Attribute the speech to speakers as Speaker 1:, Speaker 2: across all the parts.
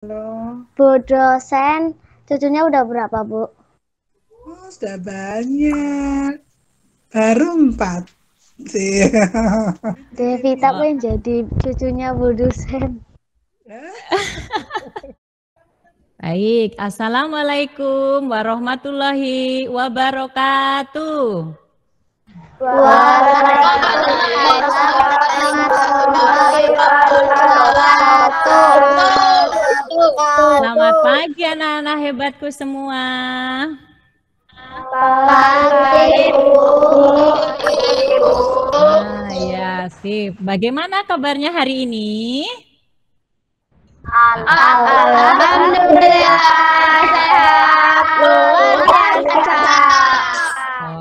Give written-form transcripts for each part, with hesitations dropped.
Speaker 1: Halo.
Speaker 2: Bu dosen, cucunya udah berapa, Bu?
Speaker 1: Oh, sudah banyak. Baru 4 sih.
Speaker 2: Devita pengen jadi cucunya Bu dosen.
Speaker 3: Baik, Assalamualaikum warahmatullahi wabarakatuh. Selamat pagi anak-anak hebatku semua. Nah, ya, sip. Bagaimana kabarnya hari ini?
Speaker 2: Alhamdulillah sehat, luar biasa.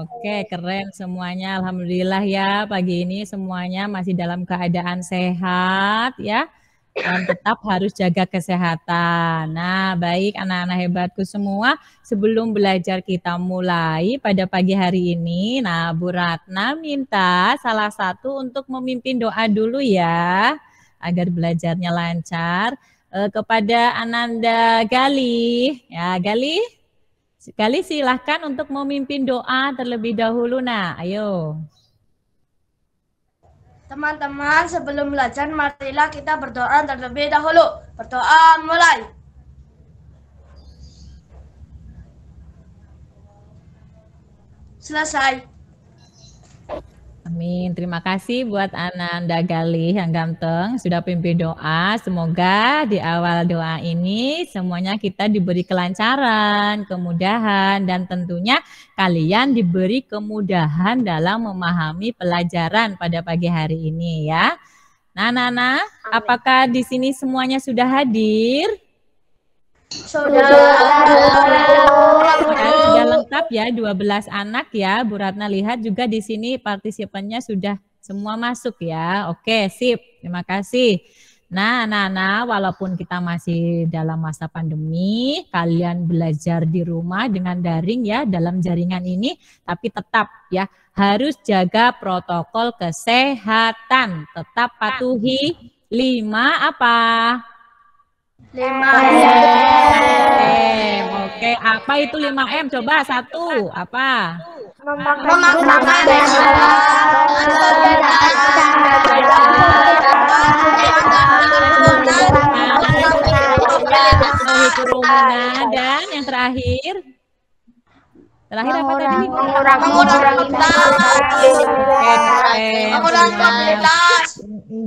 Speaker 3: Oke, keren semuanya. Alhamdulillah ya, pagi ini semuanya masih dalam keadaan sehat ya. Dan tetap harus jaga kesehatan. Nah, baik anak-anak hebatku semua, sebelum belajar kita mulai pada pagi hari ini, nah Bu Ratna minta salah satu untuk memimpin doa dulu ya, agar belajarnya lancar. Kepada Ananda Gali, ya Gali silahkan untuk memimpin doa terlebih dahulu. Nah, ayo.
Speaker 4: Teman-teman, sebelum belajar, marilah kita berdoa terlebih dahulu. Berdoa mulai. Selesai.
Speaker 3: Amin. Terima kasih buat Ananda Galih yang ganteng sudah pimpin doa. Semoga di awal doa ini semuanya kita diberi kelancaran, kemudahan, dan tentunya kalian diberi kemudahan dalam memahami pelajaran pada pagi hari ini ya. Nah, Nana, apakah di sini semuanya sudah hadir? Sudah lengkap ya, 12 anak ya. Bu Ratna lihat juga di sini partisipannya sudah semua masuk ya. Oke, sip. Terima kasih. Nah, Nana, walaupun kita masih dalam masa pandemi, kalian belajar di rumah dengan daring ya, dalam jaringan ini, tapi tetap ya harus jaga protokol kesehatan. Tetap patuhi 5 apa? 5M. Oke, apa itu 5M? Coba satu, apa? Kerumunan, dan yang terakhir apa tadi?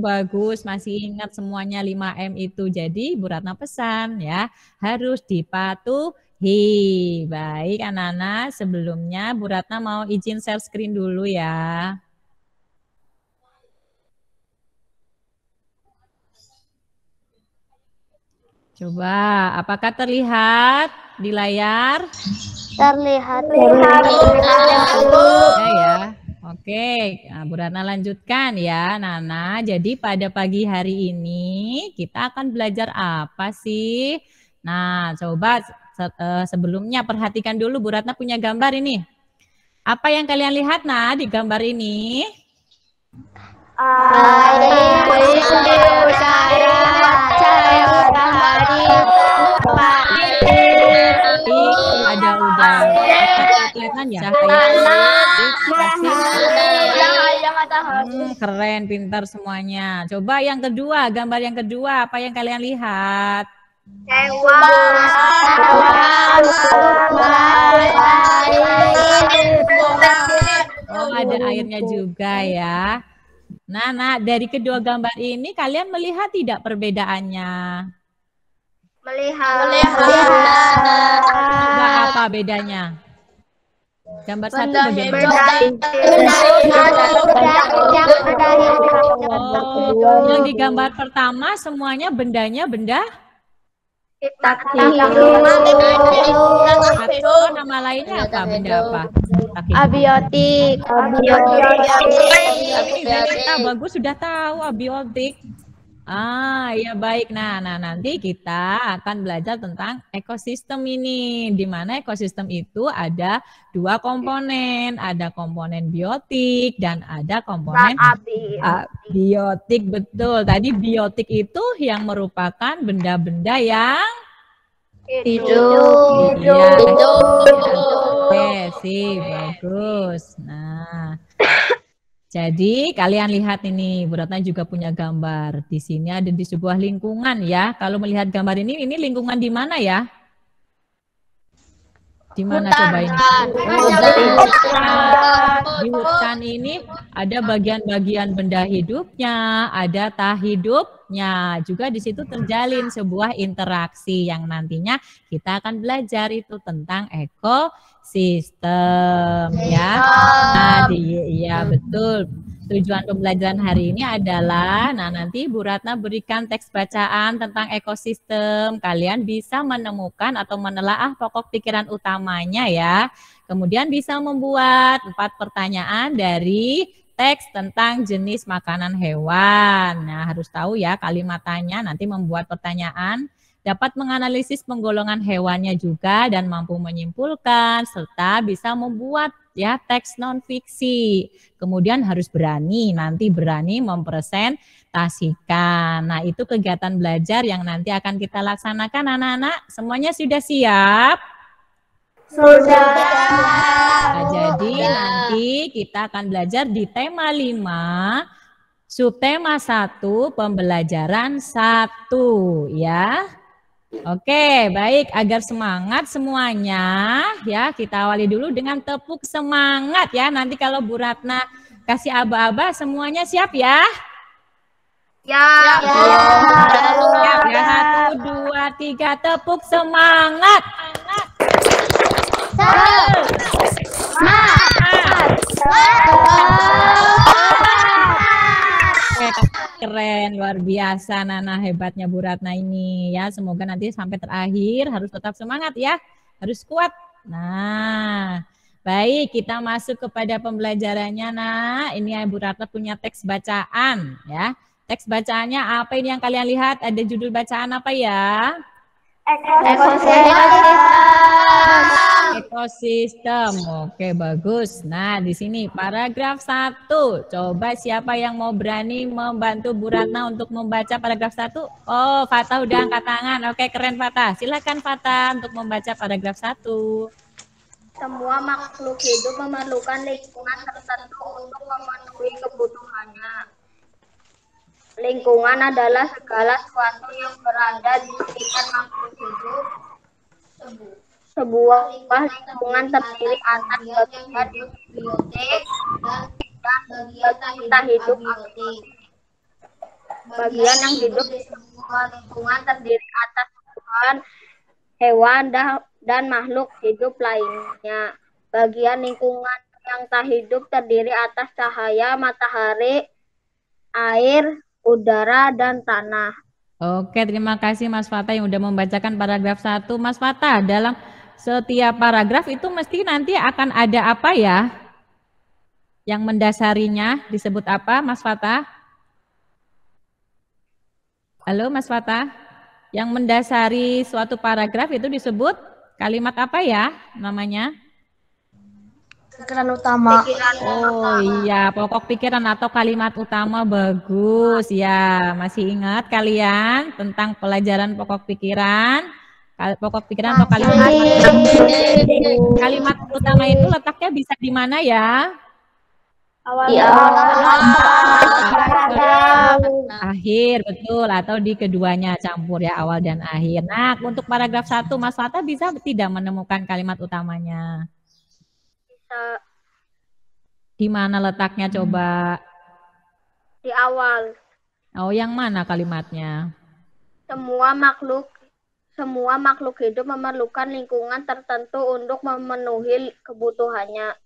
Speaker 3: Bagus, masih ingat semuanya 5M itu. Jadi Bu Ratna pesan ya, harus dipatuhi. Baik anak-anak, sebelumnya Bu Ratna mau izin share screen dulu ya. Coba, apakah terlihat di layar?
Speaker 2: Terlihat.
Speaker 3: Ya. Oke, nah, Bu Ratna lanjutkan ya, Nana. Jadi pada pagi hari ini kita akan belajar apa sih? Nah, coba sebelumnya perhatikan dulu, Bu Ratna punya gambar ini. Apa yang kalian lihat, nah, di gambar ini? Ada udara, kelihatan ya? Keren, pintar semuanya. Coba yang kedua, gambar yang kedua, apa yang kalian lihat? Oh, ada airnya juga ya. Nah, dari kedua gambar ini kalian melihat tidak perbedaannya?
Speaker 2: Melihat.
Speaker 3: Coba apa bedanya? Gambar satu bagaimana? Oh, yang di gambar pertama semuanya bendanya benda? Atau nama lainnya apa? Benda apa?
Speaker 2: Abiotik.
Speaker 3: Bagus, sudah tahu abiotik. Ya baik. Nah, nanti kita akan belajar tentang ekosistem ini, di mana ekosistem itu ada dua komponen, ada komponen biotik dan ada komponen abiotik. Betul. Tadi biotik itu yang merupakan benda-benda yang
Speaker 2: Hidup.
Speaker 3: iya. Oke, sih, bagus. Nah. Jadi kalian lihat ini, Bu Ratna juga punya gambar. Di sini ada di sebuah lingkungan ya. Kalau melihat gambar ini lingkungan di mana ya? Di mana coba ini? Di hutan ini ada bagian-bagian benda hidupnya, ada tak hidupnya. Juga di situ terjalin sebuah interaksi yang nantinya kita akan belajar itu tentang ekosistem ya. Nah, iya betul. Tujuan pembelajaran hari ini adalah, nanti Bu Ratna berikan teks bacaan tentang ekosistem. Kalian bisa menemukan atau menelaah pokok pikiran utamanya ya. Kemudian bisa membuat 4 pertanyaan dari teks tentang jenis makanan hewan. Nah, harus tahu ya kalimatannya, nanti membuat pertanyaan. Dapat menganalisis penggolongan hewannya juga dan mampu menyimpulkan serta bisa membuat ya teks non fiksi. Kemudian harus berani mempresentasikan. Nah, itu kegiatan belajar yang nanti akan kita laksanakan anak-anak. Semuanya sudah siap?
Speaker 2: Sudah.
Speaker 3: Nah, jadi nanti kita akan belajar di tema 5, subtema 1, pembelajaran 1 ya. Oke, baik, agar semangat semuanya ya, kita awali dulu dengan tepuk semangat ya. Nanti kalau Bu Ratna kasih aba-aba semuanya siap ya?
Speaker 2: Ya.
Speaker 3: Siap ya, 1, 2, 3, tepuk semangat. Keren, luar biasa Nana, hebatnya Bu Ratna ini ya. Semoga nanti sampai terakhir harus tetap semangat ya, harus kuat. Nah, baik, kita masuk kepada pembelajarannya. Nah, ini Bu Ratna punya teks bacaan ya. Teks bacaannya apa ini yang kalian lihat? Ada judul bacaan apa ya? Ekosistem. Oke, bagus. Nah, di sini paragraf 1. Coba siapa yang mau berani membantu Bu Ratna untuk membaca paragraf 1? Oh, Fatah udah angkat tangan. Oke, keren Fatah. Silakan Fatah untuk membaca paragraf 1.
Speaker 2: Semua makhluk hidup memerlukan lingkungan tertentu untuk memenuhi kebutuhannya. Lingkungan adalah segala sesuatu yang berada di sekitar makhluk hidup. Sebuah lingkungan terdiri atas bagian biotik dan bagian tak hidup abiotik. Bagian yang hidup di sebuah lingkungan terdiri atas tumbuhan, hewan, dan makhluk hidup lainnya. Bagian lingkungan yang tak hidup terdiri atas cahaya, matahari, air, udara, dan tanah.
Speaker 3: Oke, terima kasih Mas Fatah yang udah membacakan paragraf 1. Mas Fatah, dalam setiap paragraf itu mesti nanti akan ada apa ya? Yang mendasarinya disebut apa, Mas Fatah? Halo Mas Fatah, yang mendasari suatu paragraf itu disebut kalimat apa ya namanya?
Speaker 4: Pikiran utama.
Speaker 3: Oh iya, pokok pikiran atau kalimat utama, bagus ya. Masih ingat kalian tentang pelajaran pokok pikiran? Pokok pikiran atau kalimat utama itu letaknya bisa di mana ya?
Speaker 2: Di awal,
Speaker 3: akhir, betul, atau di keduanya campur ya, awal dan akhir. Nah, untuk paragraf 1 Mas Fatah bisa tidak menemukan kalimat utamanya? Di mana letaknya coba?
Speaker 2: Di awal.
Speaker 3: Oh, yang mana kalimatnya?
Speaker 2: Semua makhluk hidup memerlukan lingkungan tertentu untuk memenuhi kebutuhannya.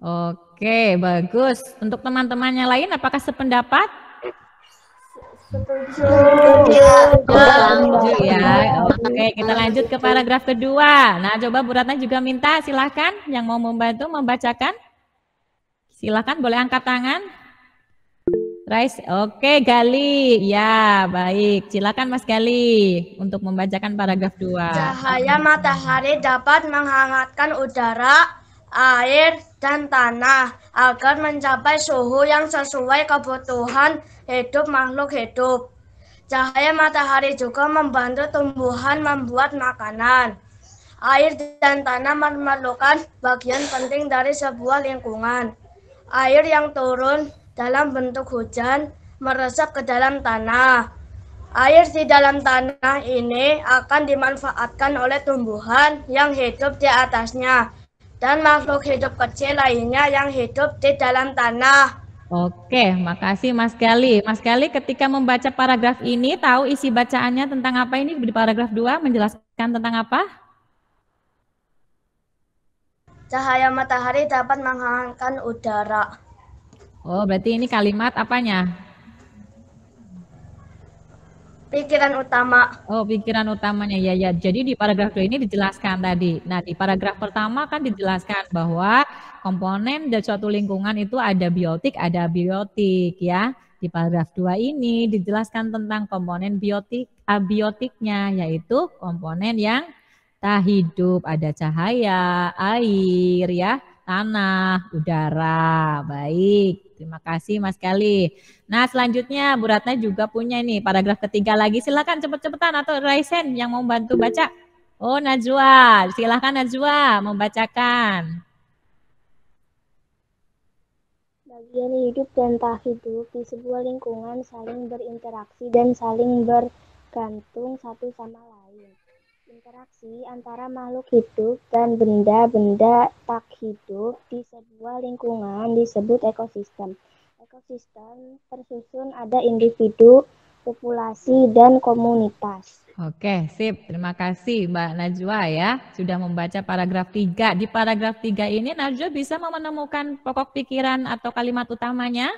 Speaker 3: Oke, bagus. Untuk teman-temannya lain, apakah sependapat? Setuju ya. Oke, kita lanjut ke paragraf kedua. Nah, coba Bu Ratna juga minta, silahkan yang mau membantu membacakan. Silahkan, boleh angkat tangan. Rais, oke Gali. Ya, baik. Silakan Mas Gali untuk membacakan paragraf 2.
Speaker 4: Cahaya matahari dapat menghangatkan udara, air, dan tanah agar mencapai suhu yang sesuai kebutuhan hidup makhluk hidup. Cahaya matahari juga membantu tumbuhan membuat makanan. Air dan tanah memerlukan bagian penting dari sebuah lingkungan. Air yang turun dalam bentuk hujan meresap ke dalam tanah. Air di dalam tanah ini akan dimanfaatkan oleh tumbuhan yang hidup di atasnya dan makhluk hidup kecil lainnya yang hidup di dalam tanah.
Speaker 3: Oke, makasih Mas Gali. Mas Gali ketika membaca paragraf ini tahu isi bacaannya tentang apa ini di paragraf 2 menjelaskan tentang apa?
Speaker 4: Cahaya matahari dapat menghangatkan udara.
Speaker 3: Oh, berarti ini kalimat apanya?
Speaker 4: Pikiran utama.
Speaker 3: Oh, pikiran utamanya ya. Jadi di paragraf 2 ini dijelaskan tadi. Nah, di paragraf pertama kan dijelaskan bahwa komponen dari suatu lingkungan itu ada biotik, ada abiotik ya. Di paragraf 2 ini dijelaskan tentang komponen biotik, abiotiknya yaitu komponen yang tak hidup, ada cahaya, air ya, tanah, udara. Baik. Terima kasih Mas Gali. Nah selanjutnya Bu Ratna juga punya nih paragraf ketiga lagi. Silakan cepet-cepetan atau Raisen yang mau bantu baca. Oh Najwa, silakan Najwa membacakan.
Speaker 2: Bagian hidup dan tak hidup di sebuah lingkungan saling berinteraksi dan saling bergantung satu sama lain. Interaksi antara makhluk hidup dan benda-benda tak hidup di sebuah lingkungan disebut ekosistem. Ekosistem tersusun ada individu, populasi, dan komunitas.
Speaker 3: Oke, sip. Terima kasih Mbak Najwa ya sudah membaca paragraf 3. Di paragraf 3 ini Najwa bisa menemukan pokok pikiran atau kalimat utamanya?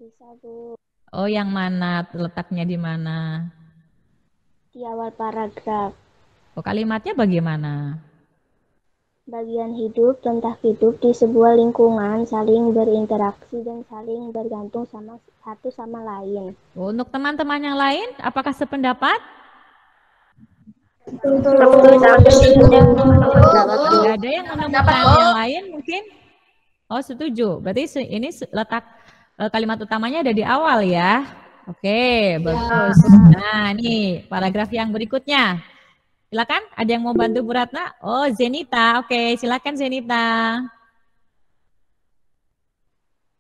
Speaker 2: Bisa, Bu.
Speaker 3: Oh, yang mana? Letaknya di mana?
Speaker 2: Di awal paragraf.
Speaker 3: Oh, kalimatnya bagaimana?
Speaker 2: Bagian hidup dan tak hidup di sebuah lingkungan saling berinteraksi dan saling bergantung satu sama lain.
Speaker 3: Oh, untuk teman-teman yang lain, apakah sependapat? Tidak ada yang menemukan yang lain mungkin? Oh, setuju. Berarti ini letak kalimat utamanya ada di awal ya. Oke, bagus. Nah, nih paragraf yang berikutnya. Silakan, ada yang mau bantu Bu Ratna? Oh, Zenita. Oke, silakan Zenita.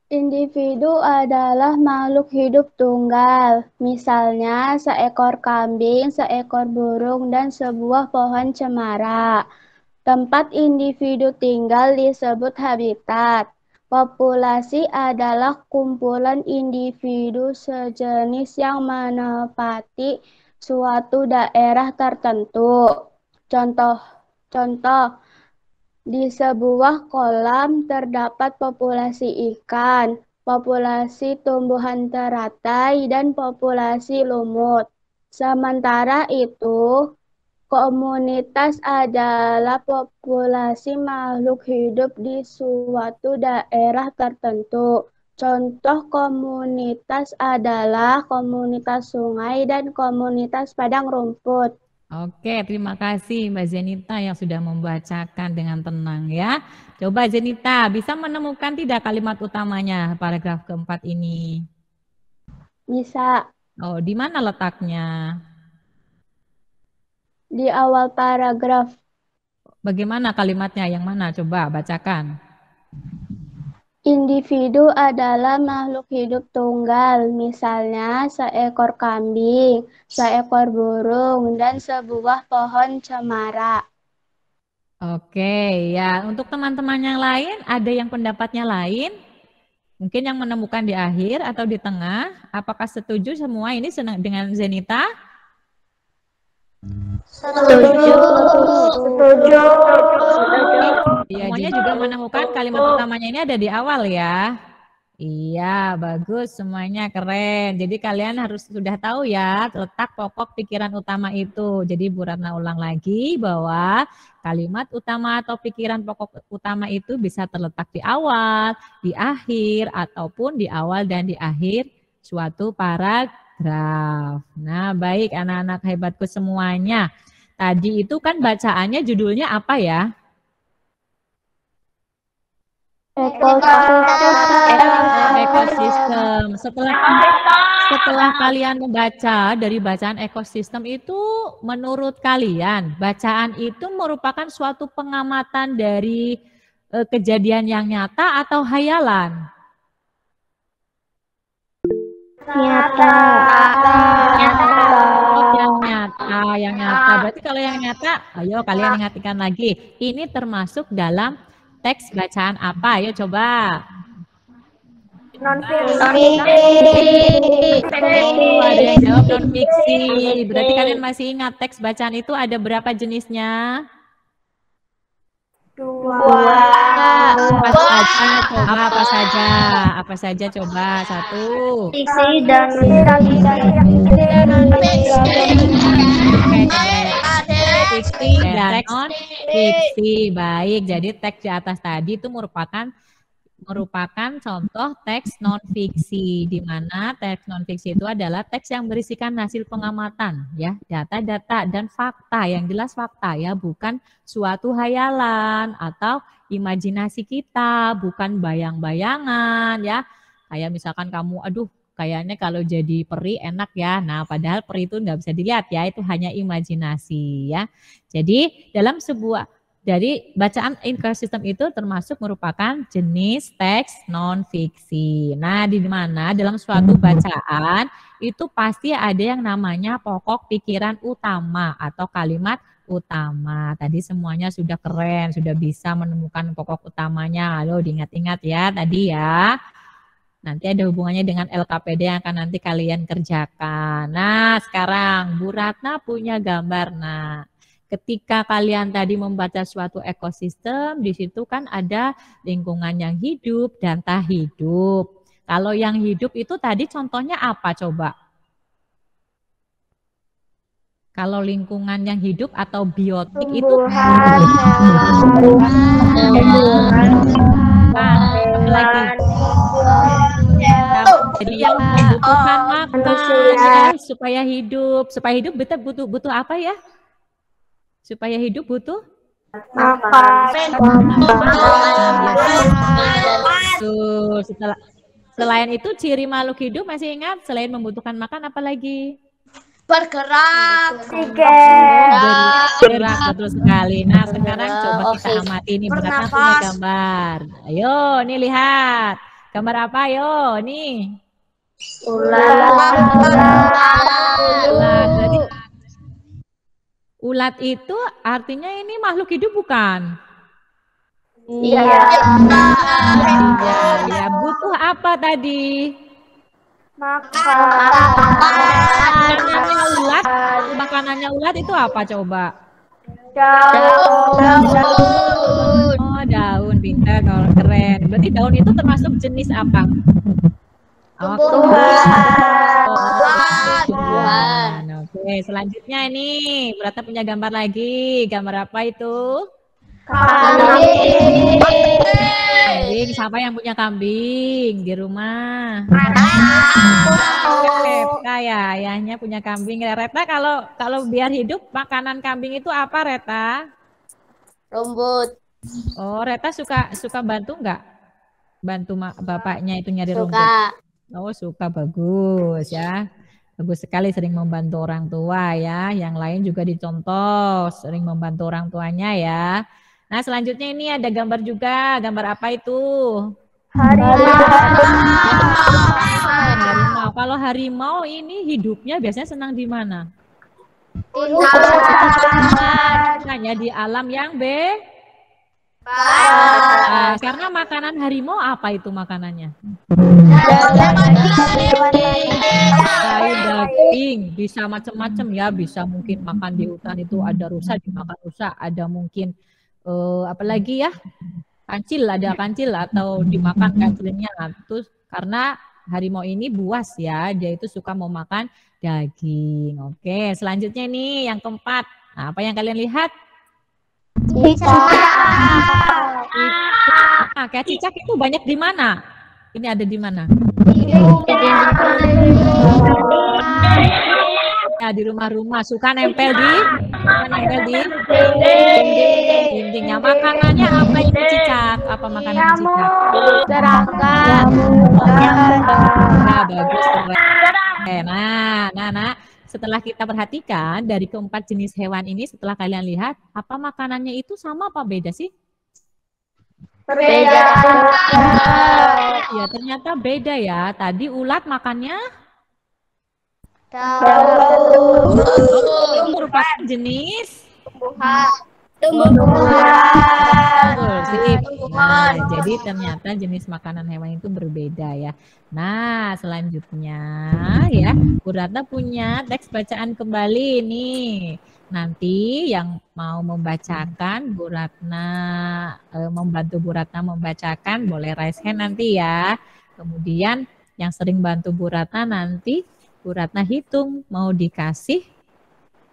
Speaker 5: Individu adalah makhluk hidup tunggal, misalnya seekor kambing, seekor burung, dan sebuah pohon cemara. Tempat individu tinggal disebut habitat. Populasi adalah kumpulan individu sejenis yang menempati suatu daerah tertentu. Contoh, di sebuah kolam terdapat populasi ikan, populasi tumbuhan teratai, dan populasi lumut. Sementara itu, komunitas adalah populasi makhluk hidup di suatu daerah tertentu. Contoh komunitas adalah komunitas sungai dan komunitas padang rumput.
Speaker 3: Oke, terima kasih Mbak Zenita yang sudah membacakan dengan tenang ya. Coba Zenita, bisa menemukan tidak kalimat utamanya paragraf keempat ini?
Speaker 5: Bisa.
Speaker 3: Oh, di mana letaknya?
Speaker 5: Di awal paragraf.
Speaker 3: Bagaimana kalimatnya? Yang mana? Coba bacakan.
Speaker 5: Individu adalah makhluk hidup tunggal, misalnya seekor kambing, seekor burung, dan sebuah pohon cemara.
Speaker 3: Oke, ya. Untuk teman-teman yang lain, ada yang pendapatnya lain? Mungkin yang menemukan di akhir atau di tengah. Apakah setuju semua ini dengan Zenita?
Speaker 2: Setuju.
Speaker 3: Semuanya juga menemukan kalimat utamanya ini ada di awal ya. Iya, bagus semuanya keren. Jadi kalian harus sudah tahu ya letak pokok pikiran utama itu. Jadi Bu Ratna ulang lagi bahwa kalimat utama atau pikiran pokok utama itu bisa terletak di awal, di akhir, ataupun di awal dan di akhir suatu paragraf. Nah, baik anak-anak hebatku semuanya. Tadi itu kan bacaannya judulnya apa ya? Ekosistem. Setelah kalian membaca dari bacaan ekosistem itu, menurut kalian bacaan itu merupakan suatu pengamatan dari kejadian yang nyata atau hayalan?
Speaker 5: Nyata.
Speaker 3: Yang nyata. Berarti kalau yang nyata, ayo kalian ingatkan lagi. Ini termasuk dalam teks bacaan apa? Ayo coba.
Speaker 5: Non-fiksi.
Speaker 3: Ada yang jawab non-fiksi. Berarti kalian masih ingat teks bacaan itu ada berapa jenisnya?
Speaker 5: 2.
Speaker 3: Apa saja? Apa saja coba? 1.
Speaker 5: Fiksi dan
Speaker 3: Fiksi dan non-fiksi. Baik, jadi teks di atas tadi itu merupakan contoh teks non-fiksi, di mana teks non-fiksi itu adalah teks yang berisikan hasil pengamatan, ya, data-data dan fakta, yang jelas fakta ya, bukan suatu hayalan atau imajinasi kita, bukan bayang-bayangan ya. Kayak misalkan kamu, aduh kayaknya kalau jadi peri enak ya, nah padahal peri itu nggak bisa dilihat ya, itu hanya imajinasi ya. Jadi dalam dari bacaan ekosistem itu termasuk merupakan jenis teks non-fiksi. Nah, di mana dalam suatu bacaan itu pasti ada yang namanya pokok pikiran utama atau kalimat utama. Tadi semuanya sudah keren, sudah bisa menemukan pokok utamanya. Lalu diingat-ingat ya tadi ya. Nanti ada hubungannya dengan LKPD yang akan nanti kalian kerjakan. Nah, sekarang Bu Ratna punya gambar. Nah, ketika kalian tadi membaca suatu ekosistem, di situ kan ada lingkungan yang hidup dan tak hidup. Kalau yang hidup itu tadi contohnya apa coba? Kalau lingkungan yang hidup atau biotik itu lagi. Jadi yang membutuhkan makan supaya hidup butuh apa ya? Supaya hidup butuh selain itu ciri makhluk hidup masih ingat selain membutuhkan makan apa lagi?
Speaker 4: Bergerak.
Speaker 3: Bergerak betul sekali. Nah sekarang coba kita amati ini Ratna punya gambar. Ayo nih lihat gambar apa? Ayo nih. Ulat itu artinya ini makhluk hidup bukan?
Speaker 5: Iya.
Speaker 3: Ya, butuh apa tadi? Makanannya ulat itu apa coba?
Speaker 5: Daun.
Speaker 3: Oh, daun, pintar, kalau keren. Berarti daun itu termasuk jenis apa? Tumbuhan. Oke, selanjutnya ini Ratna punya gambar lagi. Gambar apa itu? Kambing. Siapa yang punya kambing di rumah? Reta ya, ayahnya punya kambing. Reta kalau biar hidup makanan kambing itu apa, Reta?
Speaker 5: Rumput.
Speaker 3: Oh, Reta suka bantu nggak? Bantu bapaknya itu nyari rumput? Oh, suka, bagus ya. Bagus sekali sering membantu orang tua ya. Yang lain juga dicontoh, sering membantu orang tuanya ya. Nah, selanjutnya ini ada gambar juga. Gambar apa itu? Harimau. Kalau harimau ini hidupnya biasanya senang di mana? Hanya di alam yang karena makanan harimau apa itu makanannya? Daging, bisa macam-macam ya, bisa mungkin makan di hutan itu ada rusa dimakan rusa, ada mungkin apalagi ya, kancil, ada kancil atau dimakan kancilnya. Terus Karena harimau ini buas ya, dia itu suka mau makan daging. Oke, selanjutnya nih yang keempat. Nah, apa yang kalian lihat? Kayak cicak itu banyak di mana? Ini ada di mana? Ya, di rumah-rumah. Suka nempel di dinding. Ya, makanannya apa ini cicak? Apa makanan cicak?
Speaker 5: Serangga.
Speaker 3: Nah, bagus. Nah. Setelah kita perhatikan dari keempat jenis hewan ini, setelah kalian lihat, apa makanannya itu sama apa beda sih?
Speaker 5: Berbeda.
Speaker 3: Ya, ternyata beda ya. Tadi ulat makannya itu merupakan jenis
Speaker 5: tumbuhan.
Speaker 3: sip. Nah, jadi ternyata jenis makanan hewan itu berbeda ya. Nah, selanjutnya ya, Bu Ratna punya teks bacaan kembali nih. Nanti yang mau membacakan Bu Ratna, membantu Bu Ratna membacakan, boleh raise hand nanti ya. Kemudian yang sering bantu Bu Ratna nanti Bu Ratna hitung mau dikasih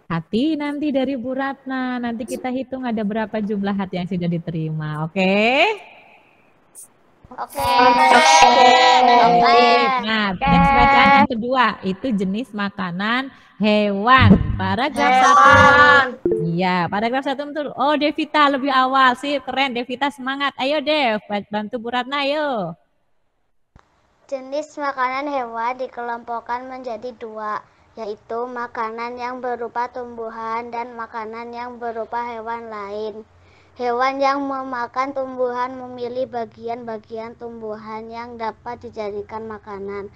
Speaker 3: hati nanti dari Bu Ratna. Nanti kita hitung ada berapa jumlah hati yang sudah diterima. Oke?
Speaker 5: Oke.
Speaker 3: Nah, teks bacaan yang kedua itu jenis makanan hewan. Paragraf 1. Iya, paragraf 1 betul. Oh, Devita lebih awal sih, keren. Devita semangat. Ayo Dev, bantu Bu Ratna ayo.
Speaker 5: Jenis makanan hewan dikelompokkan menjadi 2, yaitu makanan yang berupa tumbuhan dan makanan yang berupa hewan lain. Hewan yang memakan tumbuhan memilih bagian-bagian tumbuhan yang dapat dijadikan makanan.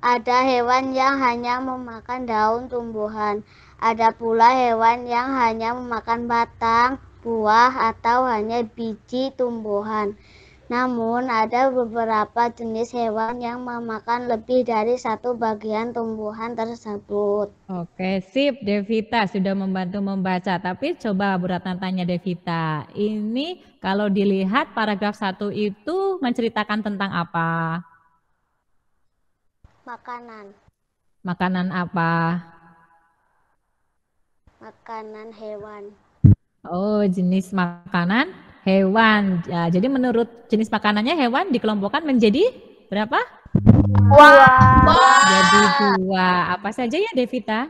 Speaker 5: Ada hewan yang hanya memakan daun tumbuhan. Ada pula hewan yang hanya memakan batang, buah, atau hanya biji tumbuhan. Namun ada beberapa jenis hewan yang memakan lebih dari satu bagian tumbuhan tersebut.
Speaker 3: Oke, sip. Devita sudah membantu membaca. Tapi coba Bu Ratna tanya Devita. Ini kalau dilihat paragraf 1 itu menceritakan tentang apa?
Speaker 5: Makanan.
Speaker 3: Makanan apa?
Speaker 5: Makanan hewan.
Speaker 3: Oh, jenis makanan hewan. Ya, jadi menurut jenis makanannya hewan dikelompokkan menjadi berapa? Jadi 2. Apa saja ya Devita?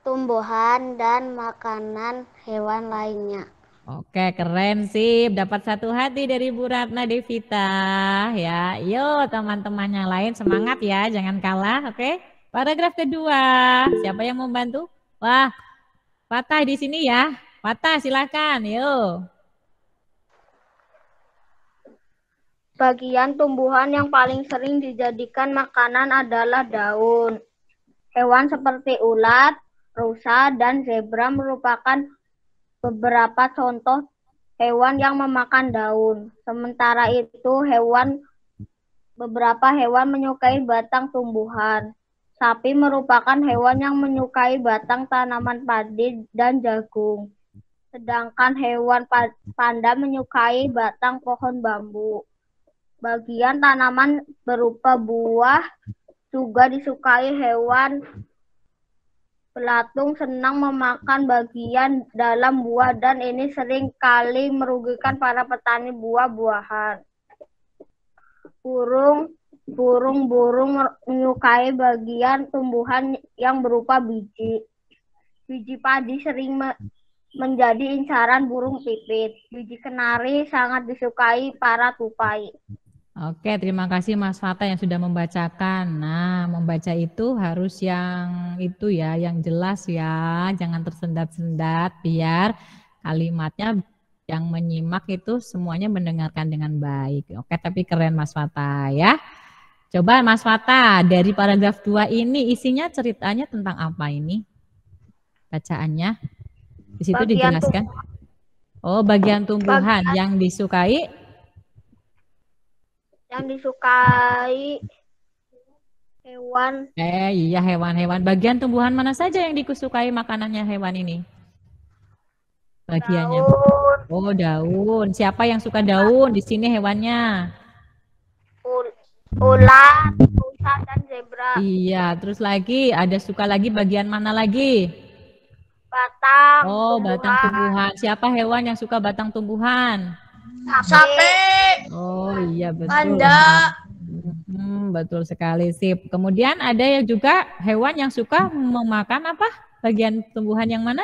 Speaker 5: Tumbuhan dan makanan hewan lainnya.
Speaker 3: Oke, keren sih. Dapat 1 hati dari Bu Ratna Devita. Ya, yuk teman-teman yang lain semangat ya, jangan kalah. Oke. Paragraf kedua. Siapa yang mau bantu? Wah, Fatah di sini ya. Fatah silakan, yuk.
Speaker 2: Bagian tumbuhan yang paling sering dijadikan makanan adalah daun. Hewan seperti ulat, rusa, dan zebra merupakan beberapa contoh hewan yang memakan daun. Sementara itu, beberapa hewan menyukai batang tumbuhan. Sapi merupakan hewan yang menyukai batang tanaman padi dan jagung. Sedangkan hewan panda menyukai batang pohon bambu. Bagian tanaman berupa buah juga disukai hewan. Belatung senang memakan bagian dalam buah dan ini sering kali merugikan para petani buah-buahan. Burung menyukai bagian tumbuhan yang berupa biji. Biji padi sering menjadi incaran burung pipit. Biji kenari sangat disukai para tupai.
Speaker 3: Oke, terima kasih Mas Fatah yang sudah membacakan. Nah, membaca itu harus yang itu ya, yang jelas ya, jangan tersendat-sendat biar kalimatnya yang menyimak itu semuanya mendengarkan dengan baik. Oke, tapi keren Mas Fatah ya. Coba Mas Fatah, dari paragraf 2 ini isinya ceritanya tentang apa ini? Bacaannya. Di situ dijelaskan. Oh, bagian tumbuhan yang disukai.
Speaker 2: Yang disukai hewan.
Speaker 3: Iya hewan-hewan. Bagian tumbuhan mana saja yang disukai makanannya hewan ini? Bagiannya.
Speaker 2: Daun.
Speaker 3: Oh, daun. Siapa yang suka daun? Di sini hewannya.
Speaker 2: ular, rusa, dan zebra.
Speaker 3: Iya, terus lagi ada suka lagi bagian mana lagi?
Speaker 2: Batang,
Speaker 3: Oh, batang tumbuhan. Siapa hewan yang suka batang tumbuhan?
Speaker 4: Sapi.
Speaker 3: Oh iya betul.
Speaker 4: Panda.
Speaker 3: Betul sekali sip. Kemudian ada yang juga hewan yang suka memakan apa? Bagian tumbuhan yang mana?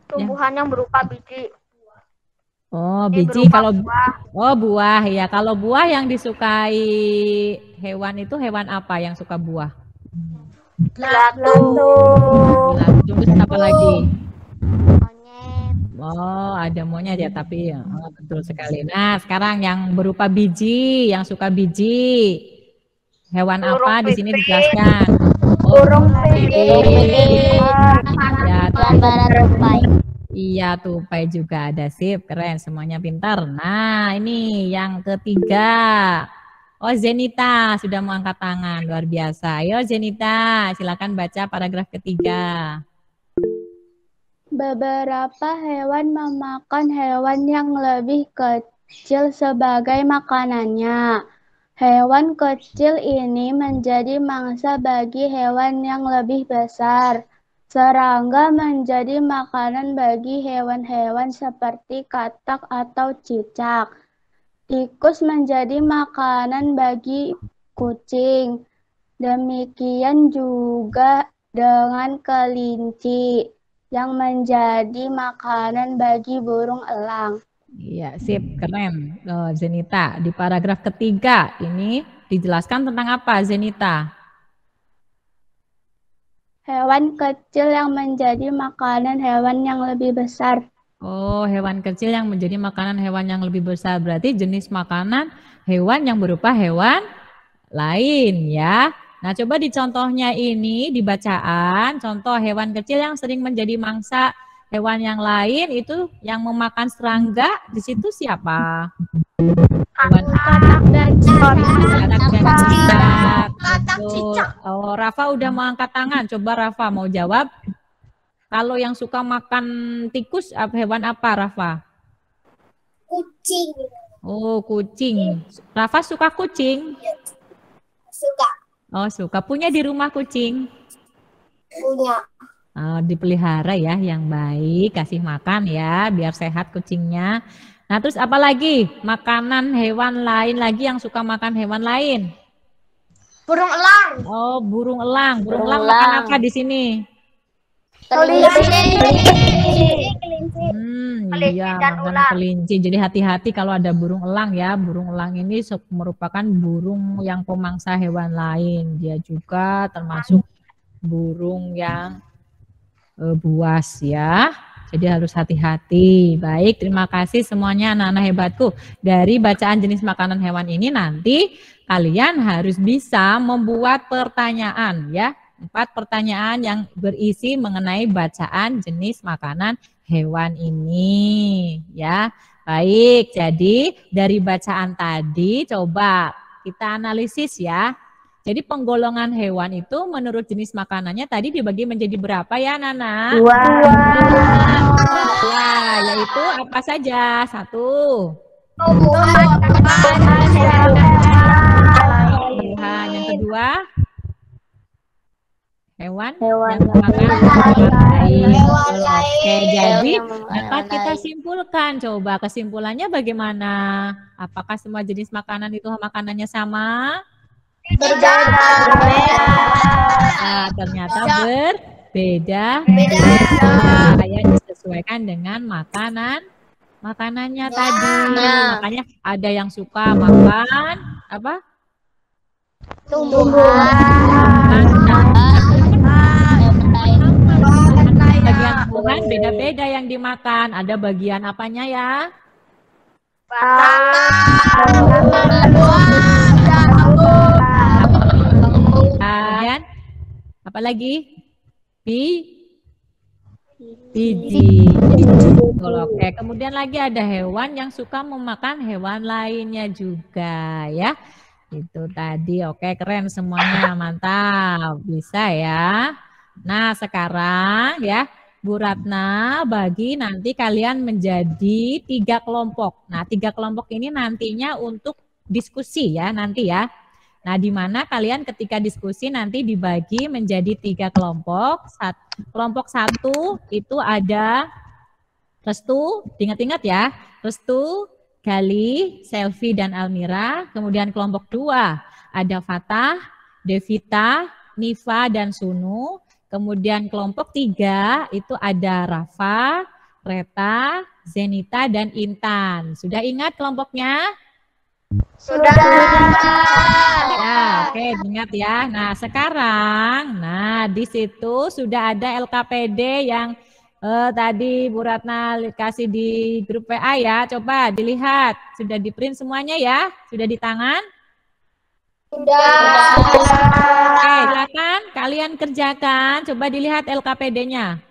Speaker 2: Tumbuhan yang berupa biji.
Speaker 3: Oh,
Speaker 2: Ini
Speaker 3: biji.
Speaker 2: berupa
Speaker 3: Kalau
Speaker 2: buah.
Speaker 3: oh buah ya. Kalau buah yang disukai hewan itu hewan apa yang suka buah?
Speaker 2: Belatung.
Speaker 3: Terus apa lagi?
Speaker 5: Monyet.
Speaker 3: Oh, ada monyet ya, tapi betul sekali. Nah, sekarang yang berupa biji, yang suka biji. Hewan apa di sini dijelaskan?
Speaker 2: Burung
Speaker 5: Pipit.
Speaker 3: Ya,
Speaker 5: Barat tupai.
Speaker 3: iya, tupai juga ada. Sip, keren. Semuanya pintar. Nah, ini yang ketiga. Oh, Zenita sudah mau angkat tangan. Luar biasa. Ayo, Zenita, silakan baca paragraf ketiga.
Speaker 6: Beberapa hewan memakan hewan yang lebih kecil sebagai makanannya. Hewan kecil ini menjadi mangsa bagi hewan yang lebih besar. Serangga menjadi makanan bagi hewan-hewan seperti katak atau cicak. Tikus menjadi makanan bagi kucing. Demikian juga dengan kelinci yang menjadi makanan bagi burung elang.
Speaker 3: Iya, sip, keren. Zenita, di paragraf ketiga ini dijelaskan tentang apa, Zenita?
Speaker 6: Hewan kecil yang menjadi makanan hewan yang lebih besar.
Speaker 3: Oh, hewan kecil yang menjadi makanan hewan yang lebih besar. Berarti jenis makanan hewan yang berupa hewan lain ya. Nah, coba di contohnya ini di bacaan, contoh hewan kecil yang sering menjadi mangsa hewan yang lain itu yang memakan serangga, di situ siapa? Hewan
Speaker 4: Katak dan
Speaker 3: cicak.
Speaker 4: Katak
Speaker 3: Betul.
Speaker 4: cicak.
Speaker 3: Oh, Rafa udah mau angkat tangan. Coba Rafa mau jawab. Kalau yang suka makan tikus, hewan apa, Rafa?
Speaker 5: Kucing.
Speaker 3: Oh, kucing. Rafa suka kucing?
Speaker 5: Suka.
Speaker 3: Oh, suka. Punya di rumah kucing?
Speaker 5: Punya.
Speaker 3: Oh, dipelihara ya, yang baik. Kasih makan ya, biar sehat kucingnya. Nah, terus apa lagi? Makanan hewan lain lagi yang suka makan hewan lain?
Speaker 4: Burung elang.
Speaker 3: Oh, burung elang. Burung elang
Speaker 5: Burung
Speaker 3: makan
Speaker 5: elang.
Speaker 3: apa di sini?
Speaker 2: Kelinci
Speaker 3: Iya,
Speaker 2: dan
Speaker 3: makan
Speaker 2: ular.
Speaker 3: kelinci. Jadi hati-hati kalau ada burung elang ya. Burung elang ini merupakan burung yang pemangsa hewan lain. Dia juga termasuk burung yang buas ya. Jadi harus hati-hati. Baik, terima kasih semuanya anak-anak hebatku. Dari bacaan jenis makanan hewan ini nanti kalian harus bisa membuat pertanyaan ya. 4 pertanyaan yang berisi mengenai bacaan jenis makanan hewan ini ya. Baik, jadi dari bacaan tadi coba kita analisis ya. Jadi penggolongan hewan itu menurut jenis makanannya tadi dibagi menjadi berapa ya Nana?
Speaker 2: Dua.
Speaker 3: Yaitu apa saja? 1.
Speaker 2: Tumbuhan.
Speaker 3: Tumbuhan. Yang kedua? Hewan
Speaker 2: Hewan
Speaker 3: yang makan hewan lain. Oke, jadi
Speaker 5: Hewan
Speaker 3: dapat kita
Speaker 5: lain.
Speaker 3: simpulkan. Coba kesimpulannya bagaimana? Apakah semua jenis makanan itu makanannya sama? Nah, ternyata berbeda. Saya disesuaikan dengan makanannya tadi. Makanya ada yang suka makan apa? Bagian tumbuhan beda-beda yang dimakan. Ada bagian apanya ya? Kemudian apa lagi? Biji. Oke, kemudian lagi ada hewan yang suka memakan hewan lainnya juga ya. Itu tadi. Oke, keren semuanya, mantap. Bisa ya. Nah, sekarang ya Bu Ratna bagi nanti kalian menjadi 3 kelompok. Nah, 3 kelompok ini nantinya untuk diskusi ya nanti ya. Nah, di mana kalian ketika diskusi nanti dibagi menjadi 3 kelompok. Kelompok 1 itu ada Restu, ingat-ingat ya. Restu, Gali, Selvi, dan Almira. Kemudian kelompok 2 ada Fatah, Devita, Niva, dan Sunu. Kemudian kelompok 3 itu ada Rafa, Reta, Zenita, dan Intan. Sudah ingat kelompoknya?
Speaker 2: Sudah.
Speaker 3: Ya, oke, ingat ya. Nah, sekarang, di situ sudah ada LKPD yang tadi Bu Ratna kasih di grup WA ya. Coba dilihat, sudah di print semuanya ya? Sudah di tangan?
Speaker 2: Sudah.
Speaker 3: Oke, silakan kalian kerjakan. Coba dilihat LKPD-nya.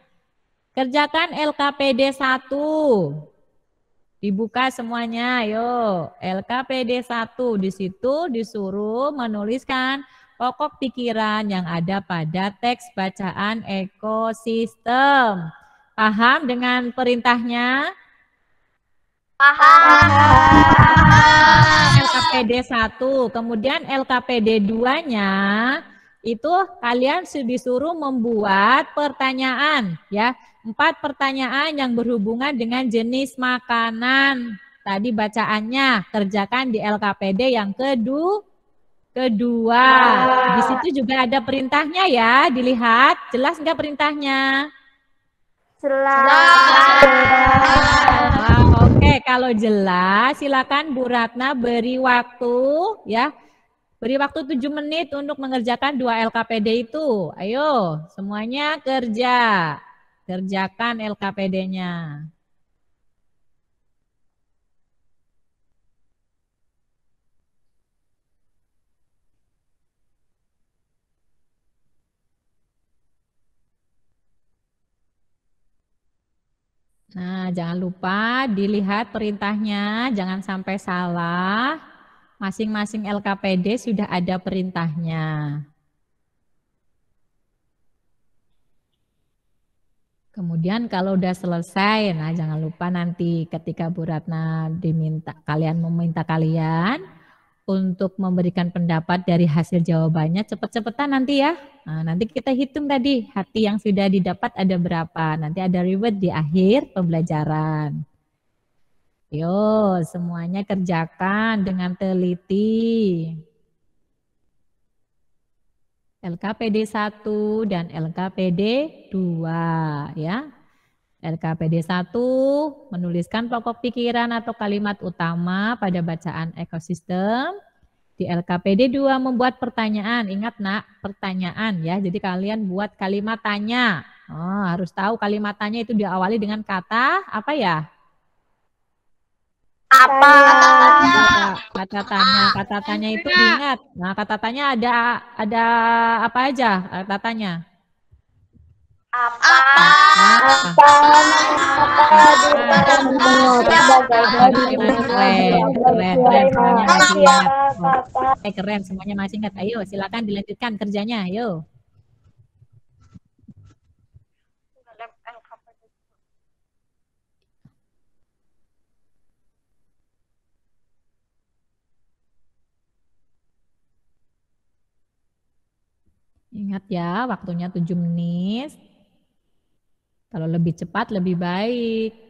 Speaker 3: Kerjakan LKPD 1. Dibuka semuanya, ayo. LKPD 1 di situ disuruh menuliskan pokok pikiran yang ada pada teks bacaan ekosistem. Paham dengan perintahnya?
Speaker 2: Paham.
Speaker 3: LKPD 1, kemudian LKPD 2-nya itu kalian disuruh membuat pertanyaan ya. 4 pertanyaan yang berhubungan dengan jenis makanan. Tadi bacaannya kerjakan di LKPD yang kedua. Di situ juga ada perintahnya ya, dilihat. Jelas enggak perintahnya? Oke, kalau jelas silakan Bu Ratna beri waktu ya. Beri waktu 7 menit untuk mengerjakan 2 LKPD itu. Ayo, semuanya kerja. Kerjakan LKPD-nya. Nah, jangan lupa dilihat perintahnya, jangan sampai salah. Masing-masing LKPD sudah ada perintahnya. Kemudian kalau udah selesai, nah jangan lupa nanti ketika Bu Ratna meminta kalian untuk memberikan pendapat dari hasil jawabannya cepet-cepetan nanti ya. Nah, nanti kita hitung tadi hati yang sudah didapat ada berapa. Nanti ada reward di akhir pembelajaran. Yo, semuanya kerjakan dengan teliti. LKPD 1 dan LKPD 2 ya. LKPD 1 menuliskan pokok pikiran atau kalimat utama pada bacaan ekosistem. Di LKPD 2 membuat pertanyaan. Ingat nak, pertanyaan ya. Jadi kalian buat kalimat tanya. Harus tahu kalimat tanya itu diawali dengan kata apa ya?
Speaker 2: Apa?
Speaker 3: Kata tanya. Kata tanya itu ingat. Nah, kata tanya ada apa aja kata tanya?
Speaker 2: Apa?
Speaker 3: Keren, semuanya masih ingat. Ayo, silakan dilanjutkan kerjanya. Ayo. Ingat ya, waktunya 7 menit. Kalau lebih cepat lebih baik.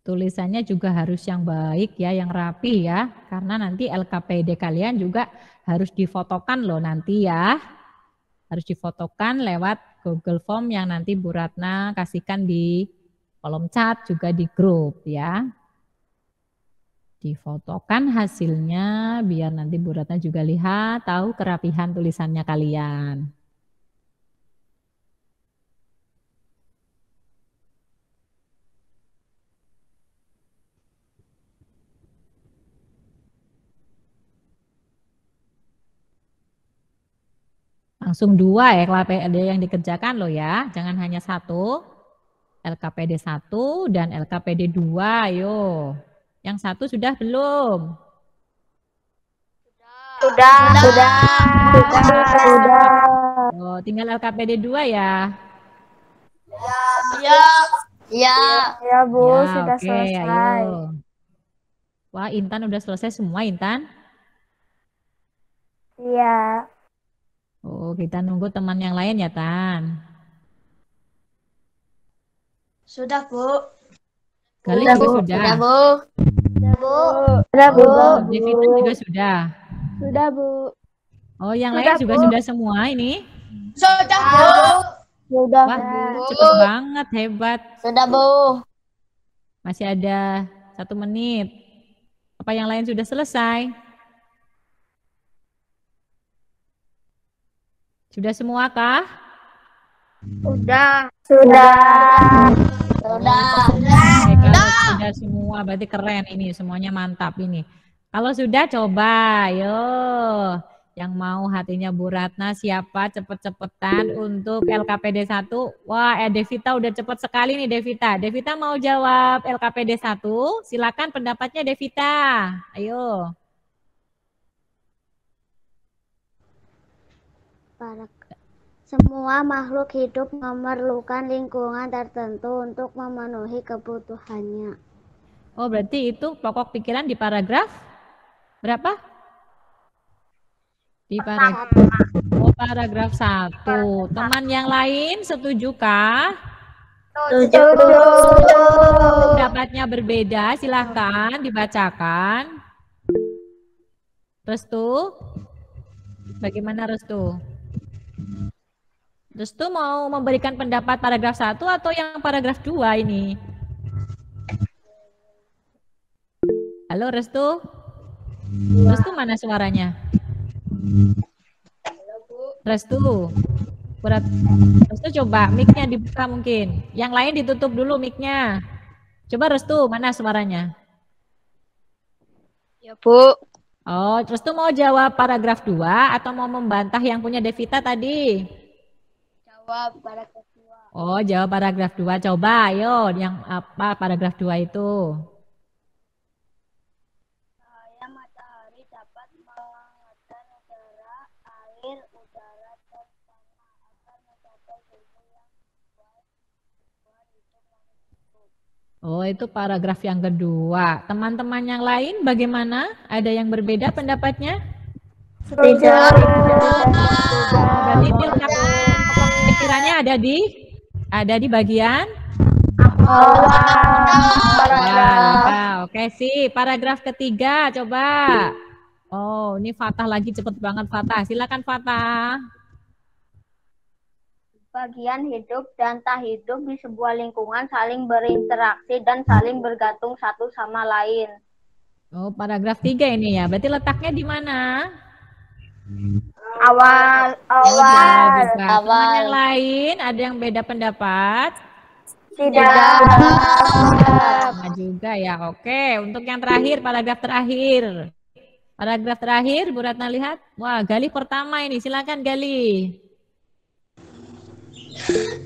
Speaker 3: Tulisannya juga harus yang baik ya, yang rapi ya. Karena nanti LKPD kalian juga harus difotokan loh nanti ya. Harus difotokan lewat Google Form yang nanti Bu Ratna kasihkan di kolom chat juga di grup ya. Difotokan hasilnya biar nanti Bu Ratna juga lihat, tahu kerapihan tulisannya kalian. Langsung 2 LKPD yang dikerjakan loh ya. Jangan hanya 1. LKPD 1 dan LKPD 2. Ayo. Yang 1 sudah belum?
Speaker 2: Sudah.
Speaker 3: Oh, tinggal LKPD 2 ya.
Speaker 5: Ya, Bu,
Speaker 3: Ya,
Speaker 5: sudah
Speaker 3: oke,
Speaker 5: selesai.
Speaker 3: ayo. Wah, Intan udah selesai semua, Intan.
Speaker 5: Iya.
Speaker 3: Oh, kita nunggu teman yang lain ya, Tan.
Speaker 4: Sudah, Bu.
Speaker 3: Gali juga sudah.
Speaker 5: Bu.
Speaker 3: Oh, Devita juga sudah.
Speaker 5: Sudah, Bu.
Speaker 3: Oh, yang lain juga sudah semua ini.
Speaker 4: Sudah, Bu.
Speaker 5: Sudah.
Speaker 3: Wah, cepet banget, hebat.
Speaker 5: Sudah, Bu.
Speaker 3: Masih ada 1 menit. Apa yang lain sudah selesai? Sudah semua kah?
Speaker 2: Sudah.
Speaker 3: Oke, kalau sudah semua berarti keren ini, semuanya mantap ini. Kalau sudah coba, yo. Yang mau hatinya Bu Ratna siapa cepet-cepetan untuk LKPD 1? Wah, Devita udah cepet sekali nih Devita. Devita mau jawab LKPD 1? Silakan pendapatnya Devita. Ayo.
Speaker 5: Semua makhluk hidup memerlukan lingkungan tertentu untuk memenuhi kebutuhannya.
Speaker 3: Oh, berarti itu pokok pikiran di paragraf berapa? Di paragraf 1. Teman yang lain setujukah?
Speaker 2: Setuju.
Speaker 3: Pendapatnya berbeda, silahkan dibacakan. Restu? Bagaimana Restu? Restu mau memberikan pendapat paragraf 1 atau yang paragraf 2 ini? Halo Restu? Restu mana suaranya? Restu. Restu coba mic-nya dibuka mungkin. Yang lain ditutup dulu mic-nya. Coba Restu, mana suaranya?
Speaker 2: Ya, Bu.
Speaker 3: Oh, Restu mau jawab paragraf 2 atau mau membantah yang punya Devita tadi?
Speaker 2: Jawab paragraf 2.
Speaker 3: Oh, jawab paragraf 2. Coba, ayo. Yang apa paragraf 2 itu?
Speaker 5: Cahaya matahari dapat menghangatkan udara, air, udara, dan tanah agar mencapai suhu yang sesuai kebutuhan hidup manusia.
Speaker 3: Oh, itu paragraf yang kedua. Teman-teman yang lain bagaimana? Ada yang berbeda pendapatnya?
Speaker 5: Setuju.
Speaker 3: Berarti pikirannya ada di bagian ya, oke sih. Paragraf ketiga coba. Oh, ini Fatah lagi cepet banget Fatah. Silakan Fatah.
Speaker 2: Bagian hidup dan tak hidup di sebuah lingkungan saling berinteraksi dan saling bergantung satu sama lain.
Speaker 3: Oh, paragraf 3 ini ya. Berarti letaknya di mana?
Speaker 2: Awal.
Speaker 3: Teman yang lain ada yang beda pendapat?
Speaker 2: Tidak.
Speaker 3: Sama juga ya. Oke, untuk yang terakhir, paragraf terakhir. Paragraf terakhir, Bu Ratna lihat. Wah, Gali pertama ini. Silakan Gali.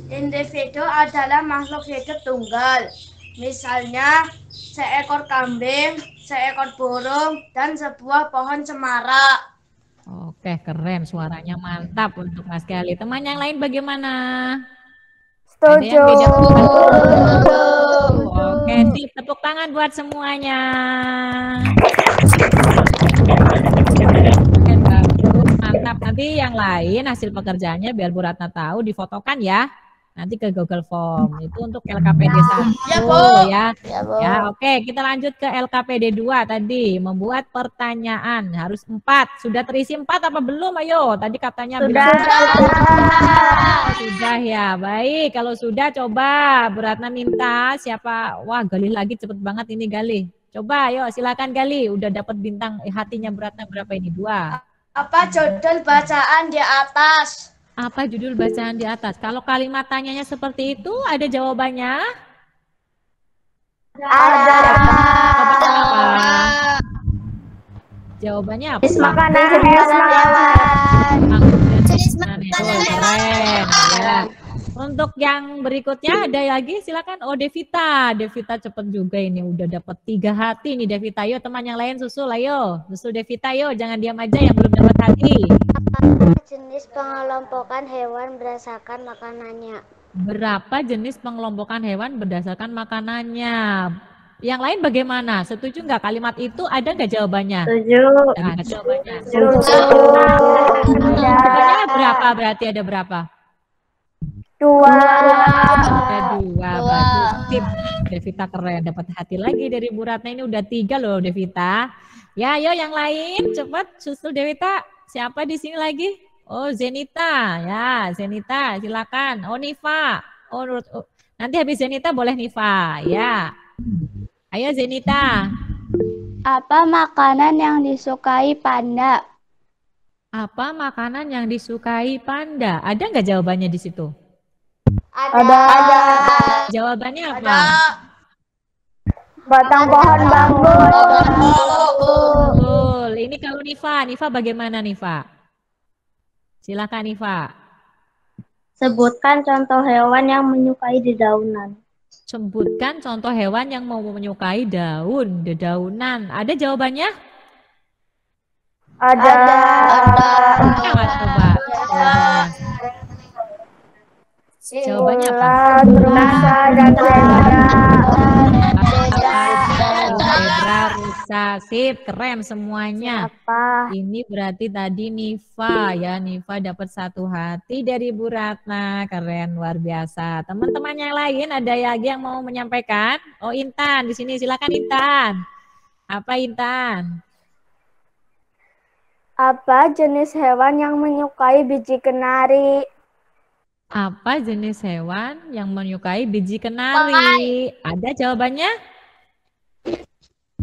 Speaker 4: Individu adalah makhluk hidup tunggal. Misalnya, seekor kambing, seekor burung, dan sebuah pohon cemara.
Speaker 3: Oke, keren. Suaranya mantap untuk Mas Gali. Teman yang lain bagaimana? Ada yang beda pendapat? Oke, sip. Tepuk tangan buat semuanya. Oke, bagus. Mantap. Nanti yang lain hasil pekerjaannya biar Bu Ratna tahu difotokan ya. Nanti ke Google Form. Itu untuk LKPD 1
Speaker 4: Ya, Bu.
Speaker 3: ya.
Speaker 5: Ya, Bu.
Speaker 3: Ya, oke. Kita lanjut ke LKPD 2 tadi. Membuat pertanyaan. Harus 4. Sudah terisi 4 apa belum? Ayo. Tadi katanya
Speaker 2: Sudah.
Speaker 3: Sudah ya. Baik. Kalau sudah coba Bu Ratna minta siapa? Wah, Gali lagi cepet banget ini Gali. Coba ayo silakan Gali. Udah dapat bintang hatinya Bu Ratna berapa ini? 2.
Speaker 4: Apa judul bacaan di atas?
Speaker 3: Apa judul bacaan di atas? Kalau kalimat tanyanya seperti itu, ada jawabannya?
Speaker 2: Ada.
Speaker 3: Jawabannya apa? Jawabannya apa?
Speaker 2: Makanan hewan.
Speaker 3: Maksudnya Keren. Ya. Untuk yang berikutnya ada lagi, silakan. Oh, Devita. Devita cepet juga ini, udah dapat 3 hati nih Devita. Ayo teman yang lain susul, ayo. Susul Devita, ayo. Jangan diam aja yang belum dapat hati.
Speaker 5: Jenis pengelompokan hewan berdasarkan makanannya.
Speaker 3: Berapa jenis pengelompokan hewan berdasarkan makanannya? Yang lain bagaimana? Setuju nggak kalimat itu? Ada nggak jawabannya?
Speaker 2: Setuju.
Speaker 3: Ada jawabannya.
Speaker 2: Setuju.
Speaker 3: Jawabannya berapa? Berarti ada berapa?
Speaker 2: 2.
Speaker 3: Ada 2. Bagus. Tip. Devita keren. Dapat hati lagi dari Bu Ratna. Ini udah 3 loh Devita. Ya, ayo yang lain cepat susul Devita. Siapa di sini lagi? Oh, Zenita. Ya, Zenita silakan. Oh, Nifa. Oh, nanti habis Zenita boleh Nifa. Ya. Ayo Zenita.
Speaker 6: Apa makanan yang disukai panda?
Speaker 3: Apa makanan yang disukai panda? Ada nggak jawabannya di situ?
Speaker 2: Ada.
Speaker 3: Jawabannya apa?
Speaker 2: Batang pohon bambu.
Speaker 3: Betul. Ini kalau Nifa bagaimana Nifa? Silakan Nifa.
Speaker 2: Sebutkan contoh hewan yang menyukai dedaunan.
Speaker 3: Sebutkan contoh hewan yang mau menyukai dedaunan. Ada jawabannya?
Speaker 2: Ada.
Speaker 3: Coba. Jawabannya apa?
Speaker 2: Rusa dan
Speaker 3: Zebra, rusa, sip, keren semuanya.
Speaker 2: apa?
Speaker 3: Ini berarti tadi Nifa ya, Nifa dapat 1 hati dari Bu Ratna, keren luar biasa. Teman-teman yang lain ada lagi yang mau menyampaikan? Oh Intan di sini, silakan Intan. Apa Intan?
Speaker 2: Apa jenis hewan yang menyukai biji kenari?
Speaker 3: Apa jenis hewan yang menyukai biji kenari? Ada jawabannya?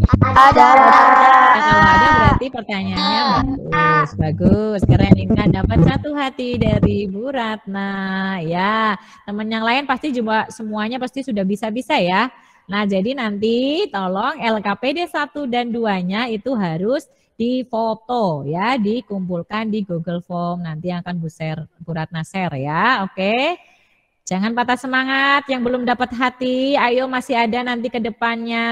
Speaker 2: Ada.
Speaker 3: Kalau ada berarti pertanyaannya bagus, keren Intan dapat 1 hati dari Bu Ratna. Ya, teman yang lain pasti juga semuanya pasti sudah bisa-bisa ya. Nah, jadi nanti tolong LKPD 1 dan 2-nya itu harus difoto ya, dikumpulkan di Google Form. Nanti akan Bu Ratna share ya. Oke. Jangan patah semangat yang belum dapat hati. Ayo masih ada nanti ke depannya.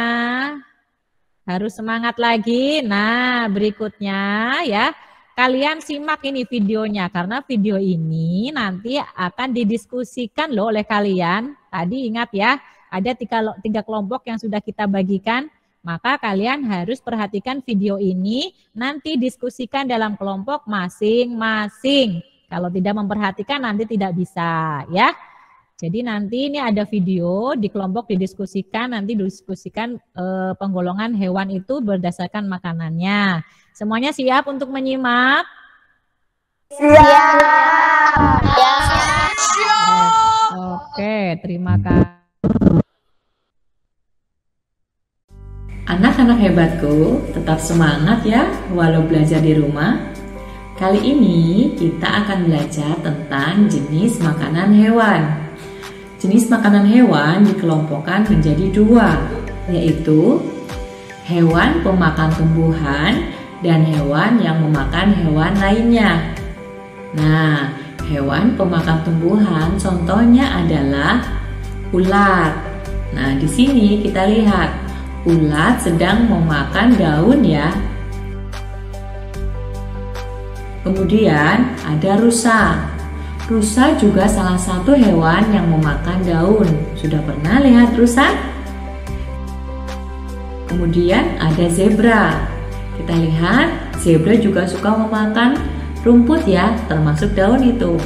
Speaker 3: Harus semangat lagi. Nah, berikutnya ya. Kalian simak ini videonya karena video ini nanti akan didiskusikan loh oleh kalian. Tadi ingat ya, ada 3 kelompok yang sudah kita bagikan. Maka kalian harus perhatikan video ini, nanti diskusikan dalam kelompok masing-masing. Kalau tidak memperhatikan nanti tidak bisa ya. Jadi nanti ini ada video di kelompok didiskusikan, nanti diskusikan penggolongan hewan itu berdasarkan makanannya. Semuanya siap untuk menyimak?
Speaker 2: Siap.
Speaker 3: Oke, terima kasih.
Speaker 7: Anak-anak hebatku, tetap semangat ya walau belajar di rumah. Kali ini kita akan belajar tentang jenis makanan hewan. Jenis makanan hewan dikelompokkan menjadi 2, yaitu hewan pemakan tumbuhan dan hewan yang memakan hewan lainnya. Nah, hewan pemakan tumbuhan contohnya adalah ulat. Nah, di sini kita lihat ulat sedang memakan daun ya. Kemudian ada rusa. Rusa juga salah satu hewan yang memakan daun. Sudah pernah lihat rusa? Kemudian ada zebra. Kita lihat zebra juga suka memakan rumput ya, termasuk daun itu.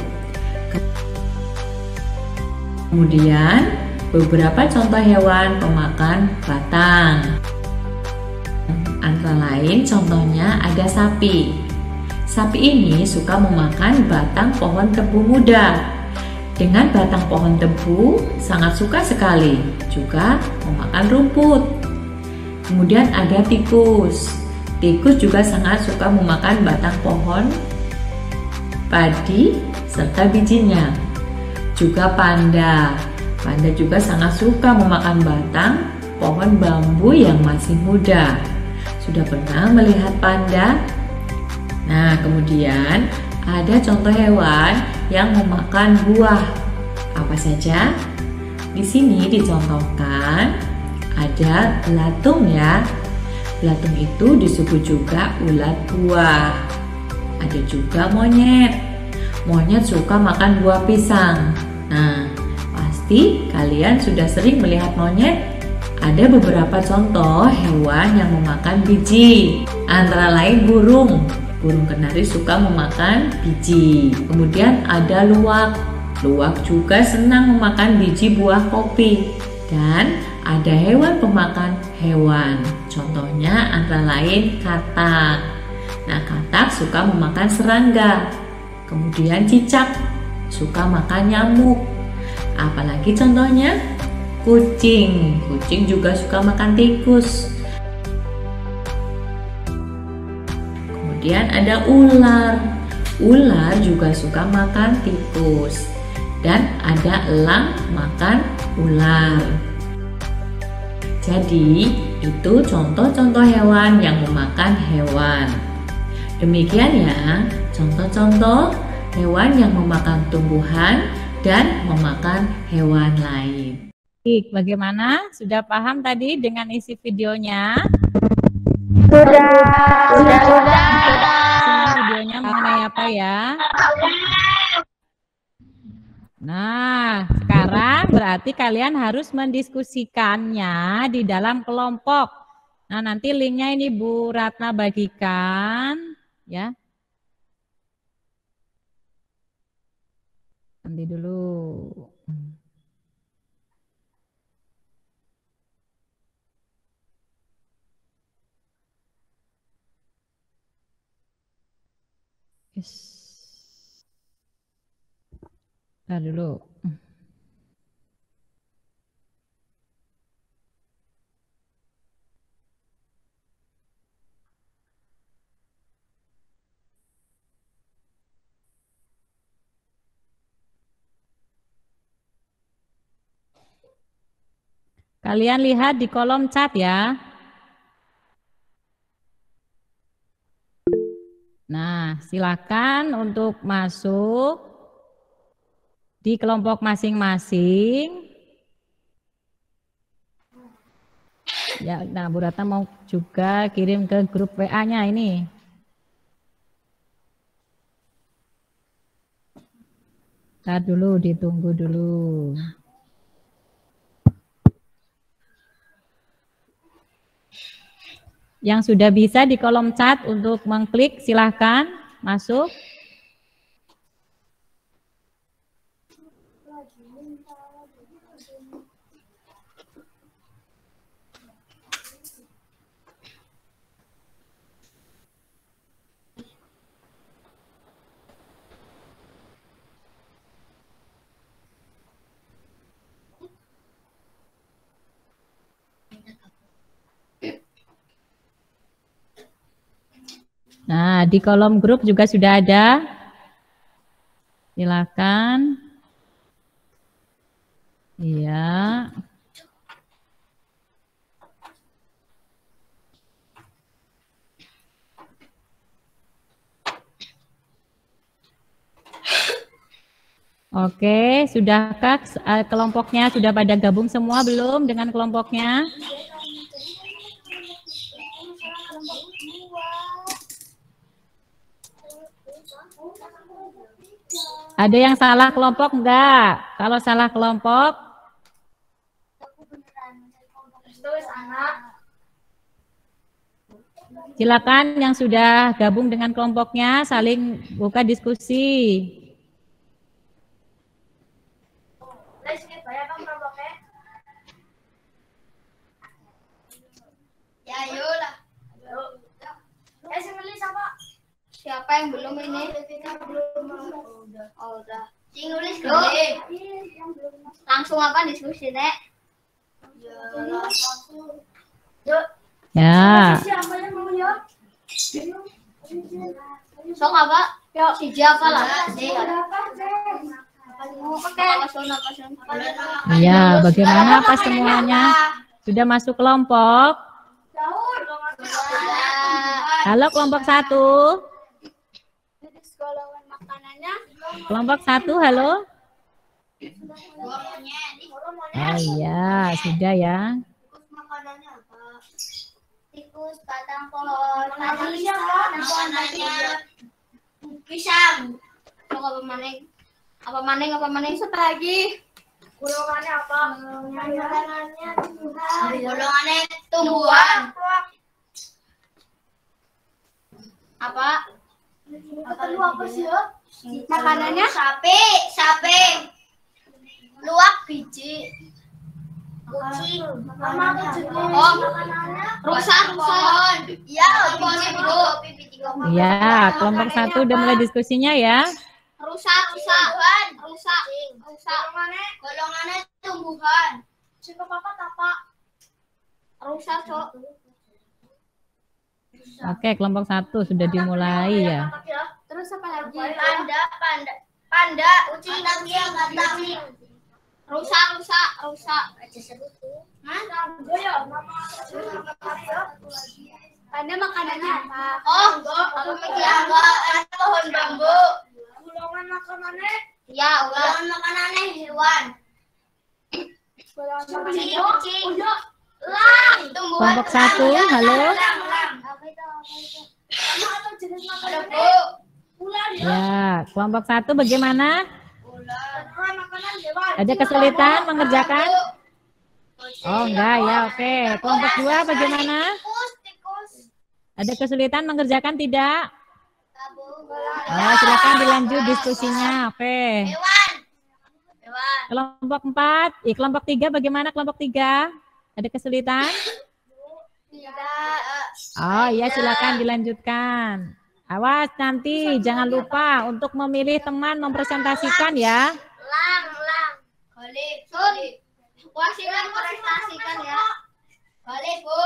Speaker 7: Kemudian beberapa contoh hewan pemakan batang. Antara lain contohnya ada sapi. Sapi ini suka memakan batang pohon tebu muda. Dengan batang pohon tebu sangat suka sekali, juga memakan rumput. Kemudian ada tikus. Tikus juga sangat suka memakan batang pohon padi serta bijinya. Juga panda. Panda juga sangat suka memakan batang pohon bambu yang masih muda. Sudah pernah melihat panda? Nah, kemudian ada contoh hewan yang memakan buah. Apa saja? Di sini dicontohkan ada belatung ya. Belatung itu disebut juga ulat buah. Ada juga monyet. Monyet suka makan buah pisang. Nah, pasti kalian sudah sering melihat monyet. Ada beberapa contoh hewan yang memakan biji, antara lain burung. Burung kenari suka memakan biji. Kemudian ada luwak. Luwak juga senang memakan biji buah kopi. Dan ada hewan pemakan hewan. Contohnya antara lain katak. Nah, katak suka memakan serangga. Kemudian cicak suka makan nyamuk. Apalagi contohnya? Kucing. Kucing juga suka makan tikus. Kemudian ada ular. Ular juga suka makan tikus. Dan ada elang makan ular. Jadi, itu contoh-contoh hewan yang memakan hewan. Demikian ya, contoh-contoh hewan yang memakan tumbuhan dan memakan hewan lain.
Speaker 3: Bagaimana? Sudah paham tadi dengan isi videonya?
Speaker 2: Sudah.
Speaker 3: Videonya mengenai apa ya? Nah, sekarang berarti kalian harus mendiskusikannya di dalam kelompok. Nah, nanti linknya ini Bu Ratna bagikan, ya. Nanti dulu. Nah, dulu. Kalian lihat di kolom chat ya. Nah, silakan untuk masuk di kelompok masing-masing. Ya, nah Bu Ratna mau juga kirim ke grup WA-nya ini. Ntar dulu, ditunggu dulu. Yang sudah bisa di kolom chat untuk mengklik, silahkan masuk. Nah, di kolom grup juga sudah ada. Silakan. Iya. Oke, sudahkah kelompoknya sudah pada gabung semua belum dengan kelompoknya? Ada yang salah kelompok enggak? Kalau salah kelompok, silakan yang sudah gabung dengan kelompoknya saling buka diskusi.
Speaker 2: Ya, ayolah. Siapa yang belum ini? Oh, udah. Cing nulis gede. Langsung apa diskusi, Nek?
Speaker 3: Ya.
Speaker 2: Siapa yang mau ya? Sok apa? Si Jaka lah.
Speaker 3: Iya, bagaimana apa semuanya? Sudah masuk kelompok? Halo kelompok 1. Kelompok 1, halo. Oh iya, sudah ya.
Speaker 2: Tikus batang pohon. Makanannya pisang. Apa maning satu lagi. Golongannya apa? Golongannya tumbuhan. Apa lu apa sih? Makanannya sapi. Luwak biji. Kucing. Oh, rusak pohon. Iya, biji dulu.
Speaker 3: Iya, kelompok 1 udah mulai diskusinya ya.
Speaker 2: Rusak. Golongannya tumbuhan. Singkong apa tapak? Rusak, Cok.
Speaker 3: Oke, kelompok 1 sudah dimulai ya.
Speaker 2: Terus apa lagi? Panda. Kucing. Rusak. Panda makanannya apa? Oh, ada pohon bambu. Golongan makanannya? Ya, golongan makanannya hewan. Kucing.
Speaker 3: Kelompok 1, halo. Ya, kelompok 1 bagaimana? Ada kesulitan mengerjakan? Oh, enggak ya, oke. Kelompok 2 bagaimana? Ada kesulitan mengerjakan tidak? Oh, silakan dilanjut diskusinya. Oke. Kelompok 4, kelompok 3 bagaimana kelompok 3? Ada kesulitan? Oh iya, silakan dilanjutkan. Awas nanti jangan lupa untuk memilih teman mempresentasikan ya.
Speaker 2: Lang. Golip. Wasilah presentasikan ya. Golip, Bu.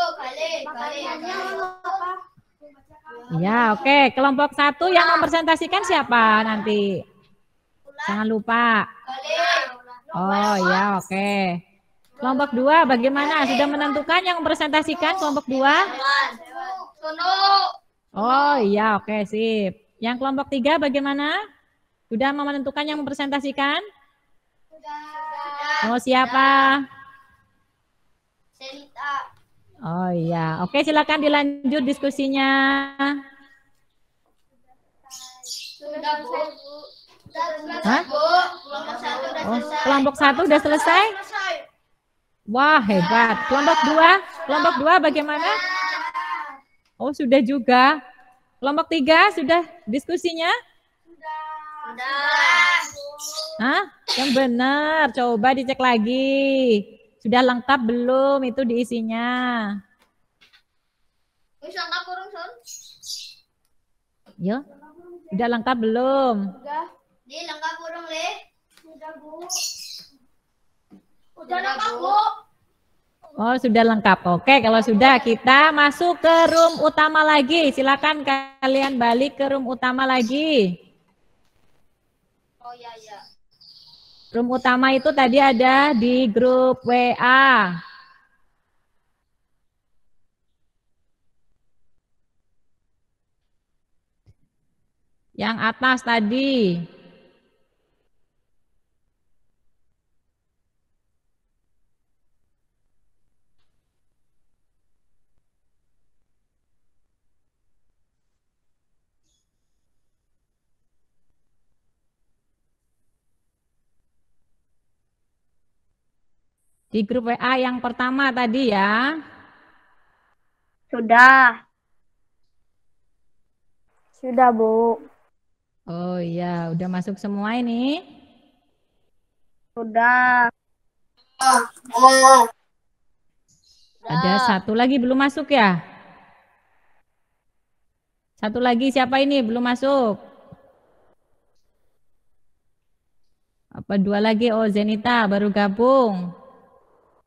Speaker 3: Ya, oke. Kelompok 1 yang mempresentasikan siapa nanti? Jangan lupa. Oh ya, oke. Kelompok 2 bagaimana? Sudah menentukan yang mempresentasikan kelompok 2? Oh iya, oke, sip. Yang kelompok 3 bagaimana? Sudah menentukan yang mempresentasikan? Oh, siapa? Oh iya, oke, silakan dilanjut diskusinya. Hah? Oh, kelompok 1 udah selesai? Wah, hebat. Kelompok 2 bagaimana? Oh, sudah juga. Kelompok 3 sudah diskusinya? Hah? Yang benar, coba dicek lagi. Sudah lengkap belum itu diisinya? Yo, sudah lengkap belum?
Speaker 2: Lengkap burung, Le. Sudah, Bu. Udah lengkap, Bu.
Speaker 3: Oh, sudah lengkap. Oke, kalau sudah kita masuk ke room utama lagi. Silakan kalian balik ke room utama lagi.
Speaker 2: Oh ya.
Speaker 3: Room utama itu tadi ada di grup WA. Yang atas tadi. Di grup WA yang pertama tadi ya.
Speaker 6: Sudah, Bu.
Speaker 3: Oh iya, udah masuk semua ini.
Speaker 6: Sudah.
Speaker 3: Ada satu lagi belum masuk ya? Satu lagi siapa ini belum masuk? Apa 2 lagi? Oh, Zenita baru gabung.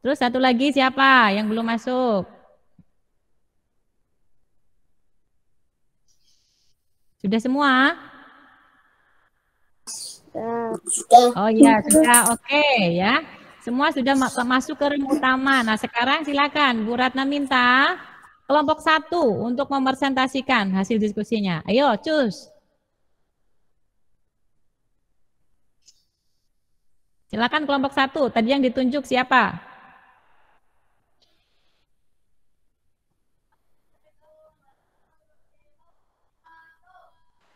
Speaker 3: Terus satu lagi siapa yang belum masuk? Sudah semua? Oh iya, sudah. Oke ya. Semua sudah masuk ke room utama. Nah, sekarang silakan Bu Ratna minta kelompok 1 untuk mempresentasikan hasil diskusinya. Ayo, cus. Silakan kelompok 1. Tadi yang ditunjuk siapa?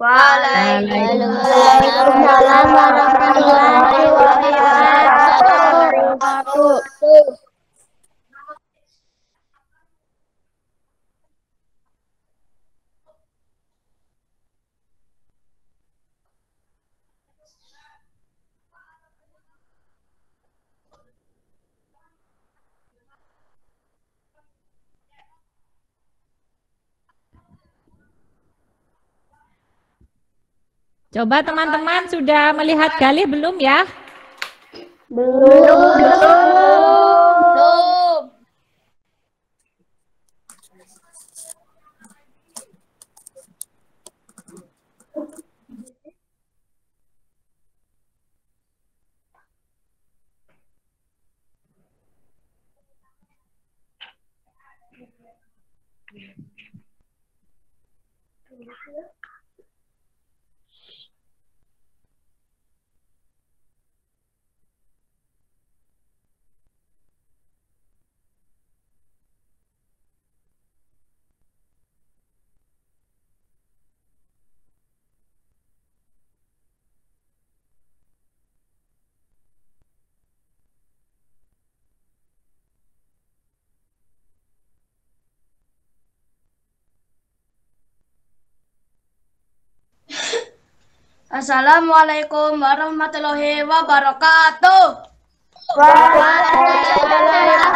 Speaker 5: Waalaikumsalam warahmatullahi wabarakatuh.
Speaker 3: Coba teman-teman sudah melihat Galih belum ya?
Speaker 6: Belum.
Speaker 4: Assalamualaikum warahmatullahi wabarakatuh.
Speaker 5: Waalaikumsalam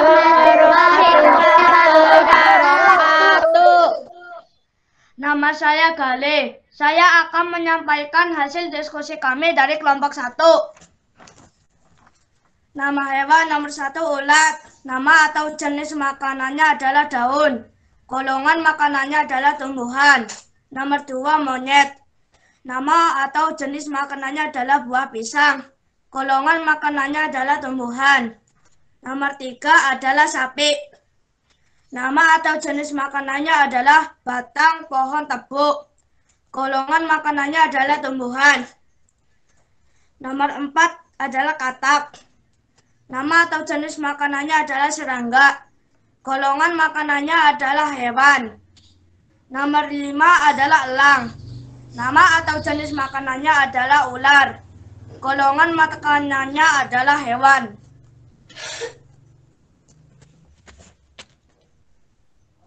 Speaker 5: warahmatullahi wabarakatuh.
Speaker 4: Nama saya Galih. Saya akan menyampaikan hasil diskusi kami dari kelompok 1. Nama hewan nomor 1 ulat. Nama atau jenis makanannya adalah daun. Golongan makanannya adalah tumbuhan. Nomor 2 monyet. Nama atau jenis makanannya adalah buah pisang. Golongan makanannya adalah tumbuhan. Nomor 3 adalah sapi. Nama atau jenis makanannya adalah batang pohon tebu. Golongan makanannya adalah tumbuhan. Nomor 4 adalah katak. Nama atau jenis makanannya adalah serangga. Golongan makanannya adalah hewan. Nomor 5 adalah elang. Nama atau jenis makanannya adalah ular. Golongan makanannya adalah hewan.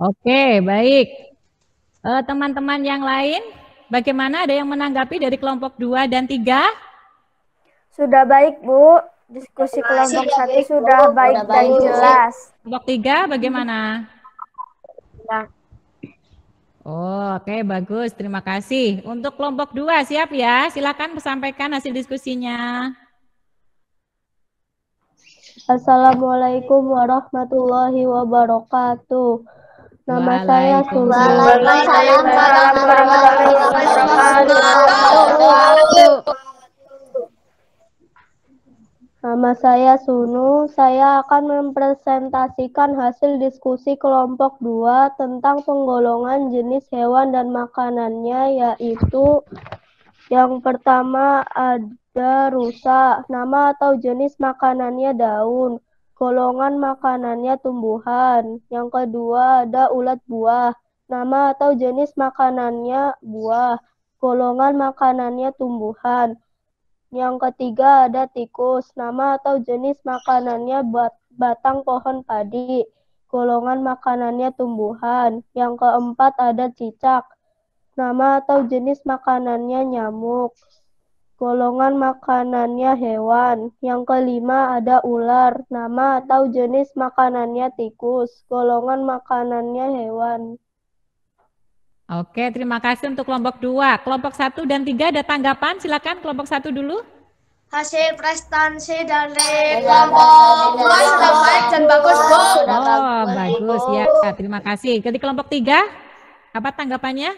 Speaker 3: Oke, baik. Teman-teman yang lain, bagaimana, ada yang menanggapi dari kelompok 2 dan 3?
Speaker 6: Sudah baik, Bu. Diskusi kelompok 1 sudah baik dan jelas.
Speaker 3: Kelompok 3 bagaimana?
Speaker 6: Nah.
Speaker 3: Oh, oke, bagus. Terima kasih. Untuk kelompok 2 siap ya? Silakan sampaikan hasil diskusinya.
Speaker 6: Assalamualaikum warahmatullahi wabarakatuh. Nama saya Sunu.
Speaker 5: Waalaikumsalam warahmatullahi wabarakatuh.
Speaker 6: Nama saya Sunu. Saya akan mempresentasikan hasil diskusi kelompok 2 tentang penggolongan jenis hewan dan makanannya, yaitu yang pertama ada rusa. Nama atau jenis makanannya daun. Golongan makanannya tumbuhan. Yang kedua ada ulat buah. Nama atau jenis makanannya buah. Golongan makanannya tumbuhan. Yang ketiga ada tikus. Nama atau jenis makanannya batang pohon padi. Golongan makanannya tumbuhan. Yang keempat ada cicak. Nama atau jenis makanannya nyamuk. Golongan makanannya hewan. Yang kelima ada ular. Nama atau jenis makanannya tikus. Golongan makanannya hewan.
Speaker 3: Oke, terima kasih untuk kelompok 2. Kelompok 1 dan 3 ada tanggapan? Silakan kelompok 1 dulu.
Speaker 4: Hasil prestasi dari kelompok 2 sudah baik dan bagus, Bu.
Speaker 3: Oh, bagus ya. Terima kasih. Jadi kelompok 3, apa tanggapannya?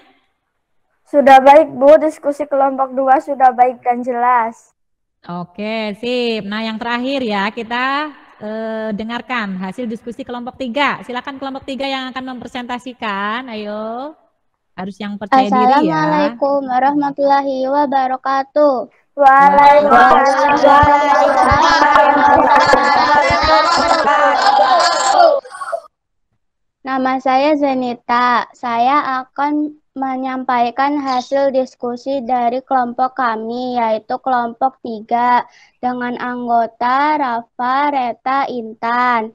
Speaker 6: Sudah baik, Bu. Diskusi kelompok 2 sudah baik dan jelas.
Speaker 3: Oke, sip. Nah, yang terakhir ya, kita dengarkan hasil diskusi kelompok 3. Silakan kelompok 3 yang akan mempresentasikan. Ayo. Harus yang percaya diri ya.
Speaker 5: Assalamualaikum warahmatullahi wabarakatuh. Nama saya Zenita. Saya akan menyampaikan hasil diskusi dari kelompok kami, yaitu kelompok 3, dengan anggota Rafa, Reta, Intan.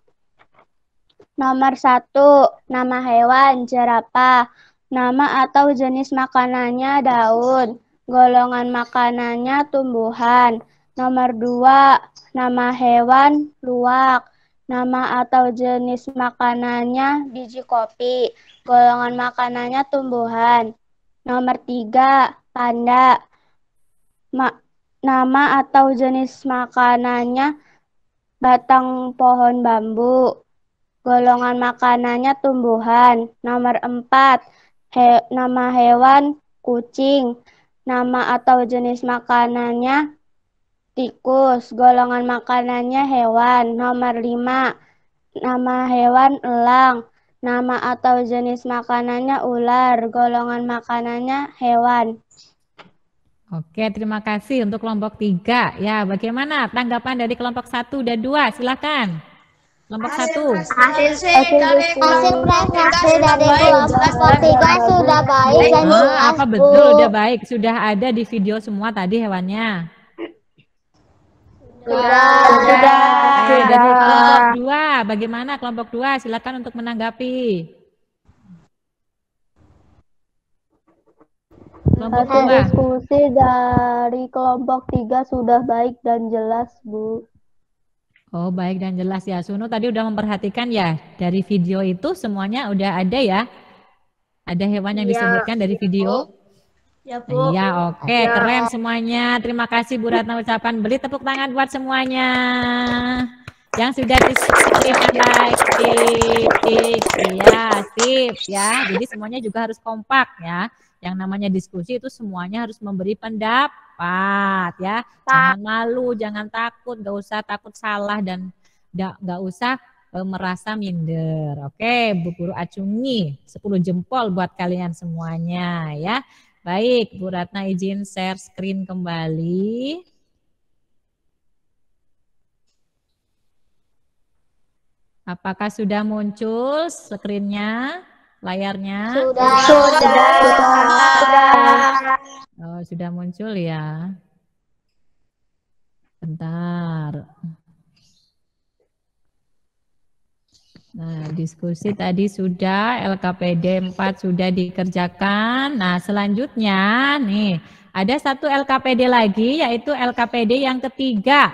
Speaker 5: Nomor 1, nama hewan, jerapah. Nama atau jenis makanannya, daun. Golongan makanannya, tumbuhan. Nomor 2, nama hewan, luwak. Nama atau jenis makanannya, biji kopi. Golongan makanannya, tumbuhan. Nomor 3, panda. Nama atau jenis makanannya, batang pohon bambu. Golongan makanannya, tumbuhan. Nomor 4, nama hewan, kucing. Nama atau jenis makanannya, tikus. Golongan makanannya, hewan. Nomor 5, nama hewan, elang. Nama atau jenis makanannya, ular. Golongan makanannya, hewan.
Speaker 3: Oke, terima kasih untuk kelompok 3. Ya, bagaimana tanggapan dari kelompok 1 dan 2? Silakan. Kelompok 1.
Speaker 4: Hasil dari kelompok
Speaker 5: 3 sudah baik dan jelas,
Speaker 3: apa betul udah baik? Sudah ada di video semua tadi hewannya?
Speaker 5: Sudah.
Speaker 3: Dari kelompok 2, bagaimana kelompok 2? Silakan untuk menanggapi. Kelompok
Speaker 6: Hasil
Speaker 3: 2.
Speaker 6: diskusi dari kelompok 3 sudah baik dan jelas, Bu.
Speaker 3: Oh, baik dan jelas ya. Sunu tadi udah memperhatikan ya, dari video itu semuanya udah ada ya? Ada hewan yang disebutkan dari video?
Speaker 4: Ya, Bu.
Speaker 3: Iya, oke, keren semuanya. Terima kasih Bu Ratna ucapan. Beri tepuk tangan buat semuanya. Yang sudah di-screen like, tik. Iya, sip ya. Jadi semuanya juga harus kompak ya. Yang namanya diskusi itu semuanya harus memberi pendapat ya. Jangan malu, jangan takut, nggak usah takut salah dan nggak usah merasa minder. Oke, Bu Guru acungi 10 jempol buat kalian semuanya ya. Baik, Bu Ratna izin share screen kembali. Apakah sudah muncul screen-nya, layarnya? Oh, sudah muncul ya. Bentar. Nah, diskusi tadi sudah, LKPD 4 sudah dikerjakan. Nah, selanjutnya nih, ada satu LKPD lagi, yaitu LKPD yang ketiga.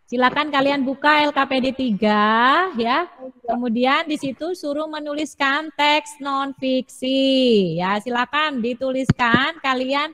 Speaker 3: Silakan kalian buka LKPD 3 ya. Kemudian di situ suruh menuliskan teks non-fiksi. Ya, silakan dituliskan, kalian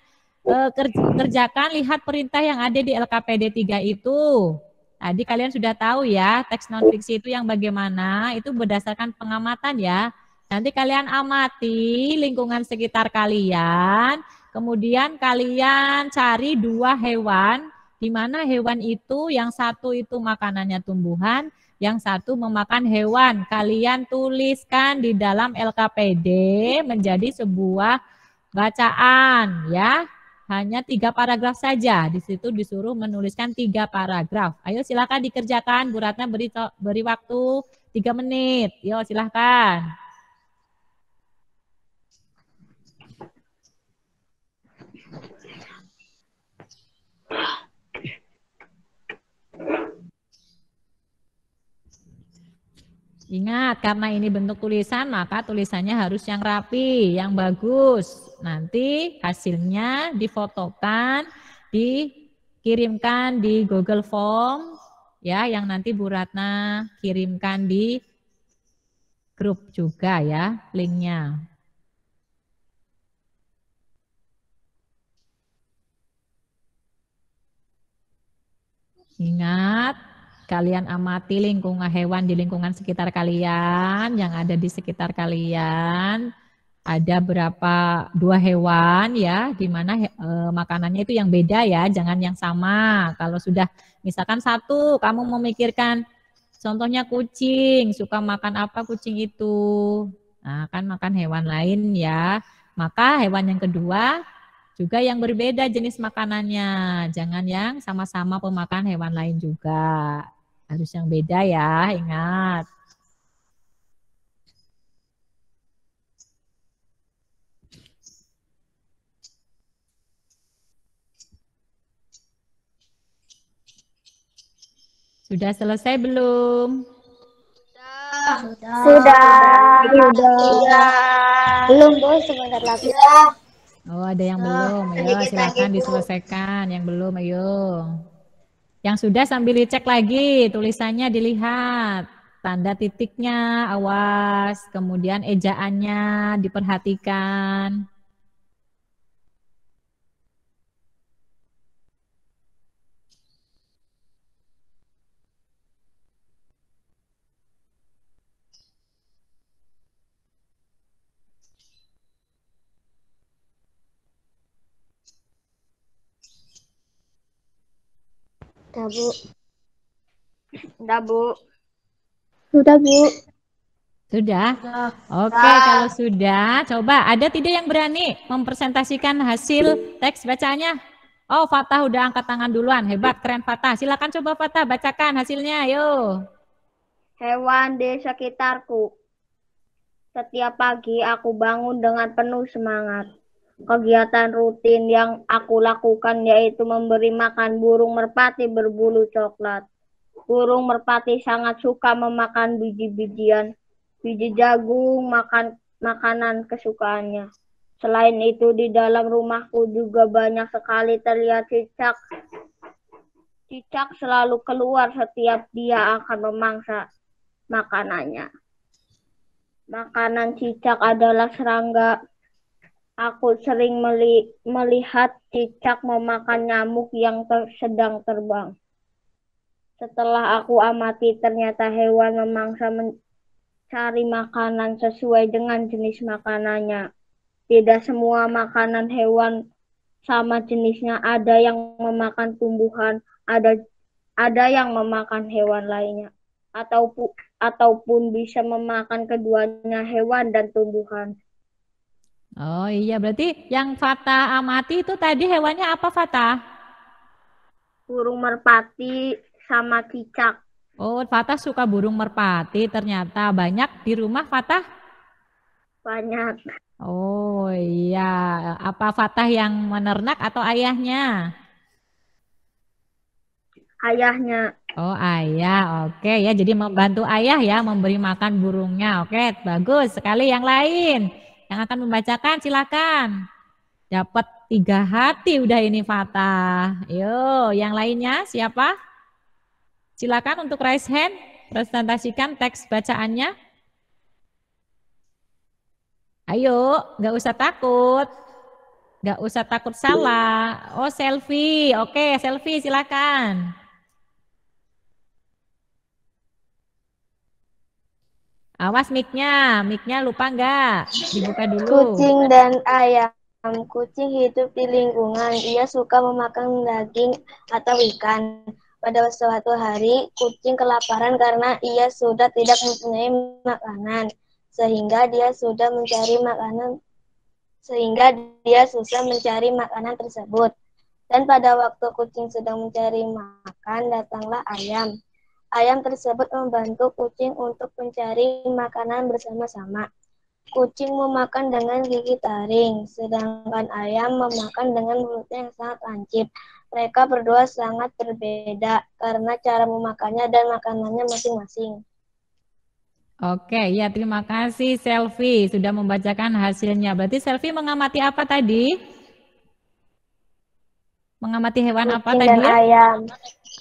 Speaker 3: kerjakan, lihat perintah yang ada di LKPD 3 itu. Tadi kalian sudah tahu ya, teks non-fiksi itu yang bagaimana, itu berdasarkan pengamatan ya. Nanti kalian amati lingkungan sekitar kalian, kemudian kalian cari 2 hewan, di mana hewan itu yang satu itu makanannya tumbuhan, yang satu memakan hewan. Kalian tuliskan di dalam LKPD menjadi sebuah bacaan ya. Hanya 3 paragraf saja. Di situ disuruh menuliskan 3 paragraf. Ayo silakan dikerjakan. Bu Ratna beri waktu 3 menit. Yo silakan. Ingat, karena ini bentuk tulisan, maka tulisannya harus yang rapi, yang bagus. Nanti hasilnya difotokan, dikirimkan di Google Form, ya, yang nanti Bu Ratna kirimkan di grup juga ya, linknya. Ingat, kalian amati lingkungan hewan di lingkungan sekitar kalian, yang ada di sekitar kalian. Ada berapa 2 hewan ya, di mana makanannya itu yang beda ya, jangan yang sama. Kalau sudah misalkan 1, kamu memikirkan contohnya kucing, suka makan apa kucing itu? Nah, kan makan hewan lain ya. Maka hewan yang kedua juga yang berbeda jenis makanannya. Jangan yang sama-sama pemakan hewan lain juga. Harus yang beda ya, ingat. Sudah selesai belum?
Speaker 5: Sudah. Belum, Bu, sebentar lagi.
Speaker 3: Oh, ada yang belum. Ayo, silakan diselesaikan. Yang belum, ayo. Yang sudah sambil dicek lagi, tulisannya dilihat. Tanda titiknya, awas. Kemudian ejaannya diperhatikan.
Speaker 5: Sudah, Bu.
Speaker 2: Udah, Bu.
Speaker 6: Sudah, Bu.
Speaker 3: Sudah? Oke, kalau sudah, coba ada tidak yang berani mempresentasikan hasil teks bacaannya? Oh, Fatah udah angkat tangan duluan. Hebat, keren Fatah. Silakan coba Fatah bacakan hasilnya, ayo.
Speaker 2: Hewan di sekitarku. Setiap pagi aku bangun dengan penuh semangat. Kegiatan rutin yang aku lakukan yaitu memberi makan burung merpati berbulu coklat. Burung merpati sangat suka memakan biji-bijian, biji jagung, makanan kesukaannya. Selain itu di dalam rumahku juga banyak sekali terlihat cicak. Cicak selalu keluar setiap dia akan memangsa makanannya. Makanan cicak adalah serangga. Aku sering melihat cicak memakan nyamuk yang sedang terbang. Setelah aku amati, ternyata hewan memangsa mencari makanan sesuai dengan jenis makanannya. Tidak semua makanan hewan sama jenisnya. Ada yang memakan tumbuhan, ada yang memakan hewan lainnya. Ataupun bisa memakan keduanya, hewan dan tumbuhan.
Speaker 3: Oh iya, berarti yang Fatah amati itu tadi hewannya apa Fatah?
Speaker 2: Burung merpati sama cicak.
Speaker 3: Oh, Fatah suka burung merpati, ternyata banyak di rumah Fatah?
Speaker 2: Banyak.
Speaker 3: Oh iya, apa Fatah yang menernak atau ayahnya?
Speaker 2: Ayahnya.
Speaker 3: Oh ayah, oke ya, jadi membantu ayah ya memberi makan burungnya. Oke, bagus sekali. Yang lain yang akan membacakan silakan. Dapat 3 hati udah ini Fatah. Yo, yang lainnya siapa? Silakan untuk raise hand, presentasikan teks bacaannya. Ayo, nggak usah takut. Nggak usah takut salah. Oh, selfie. Oke, selfie silakan. Awas mic-nya lupa nggak? Dibuka dulu.
Speaker 6: Kucing dan ayam. Kucing hidup di lingkungan. Ia suka memakan daging atau ikan. Pada suatu hari, kucing kelaparan karena ia sudah tidak mempunyai makanan. Sehingga dia susah mencari makanan tersebut. Dan pada waktu kucing sedang mencari makan, datanglah ayam. Ayam tersebut membantu kucing untuk mencari makanan bersama-sama. Kucing memakan dengan gigi taring, sedangkan ayam memakan dengan mulutnya yang sangat lancip. Mereka berdua sangat berbeda karena cara memakannya dan makanannya masing-masing.
Speaker 3: Oke, ya terima kasih Selfie sudah membacakan hasilnya. Berarti Selfie mengamati apa tadi? Mengamati hewan apa tadi?
Speaker 6: Kucing dan ayam.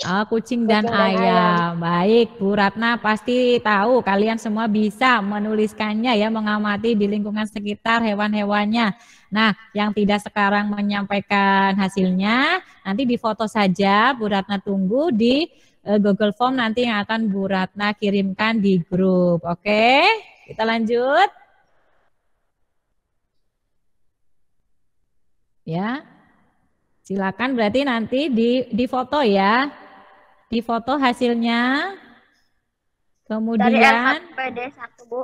Speaker 3: Kucing dan ayam. Baik, Bu Ratna pasti tahu kalian semua bisa menuliskannya ya, mengamati di lingkungan sekitar hewan-hewannya. Nah, yang tidak sekarang menyampaikan hasilnya, nanti difoto saja, Bu Ratna tunggu di Google Form nanti yang akan Bu Ratna kirimkan di grup. Oke, kita lanjut. Ya, silakan berarti nanti di foto ya. Di foto hasilnya, kemudian
Speaker 2: dari LKPD 1, Bu.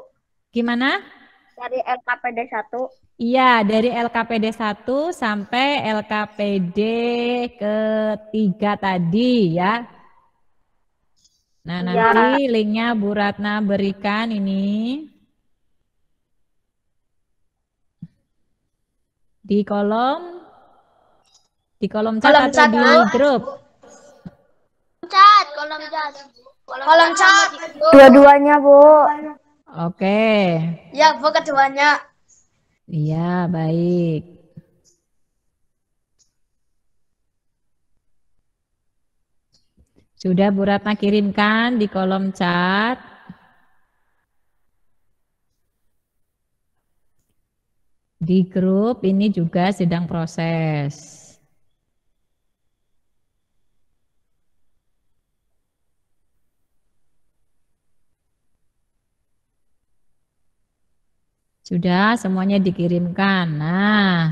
Speaker 3: Gimana?
Speaker 2: Dari LKPD 1.
Speaker 3: Iya, dari LKPD 1 sampai LKPD ketiga tadi ya. Nah, nanti linknya Bu Ratna berikan ini di kolom chat atau
Speaker 4: chat,
Speaker 3: di
Speaker 4: Bu.
Speaker 3: grup.
Speaker 4: Kolom chat.
Speaker 6: Dua-duanya, Bu.
Speaker 3: Oke.
Speaker 4: Ya, Bu, keduanya.
Speaker 3: Iya, baik. Sudah Bu Ratna kirimkan di kolom chat. Di grup ini juga sedang proses. Sudah semuanya dikirimkan. Nah,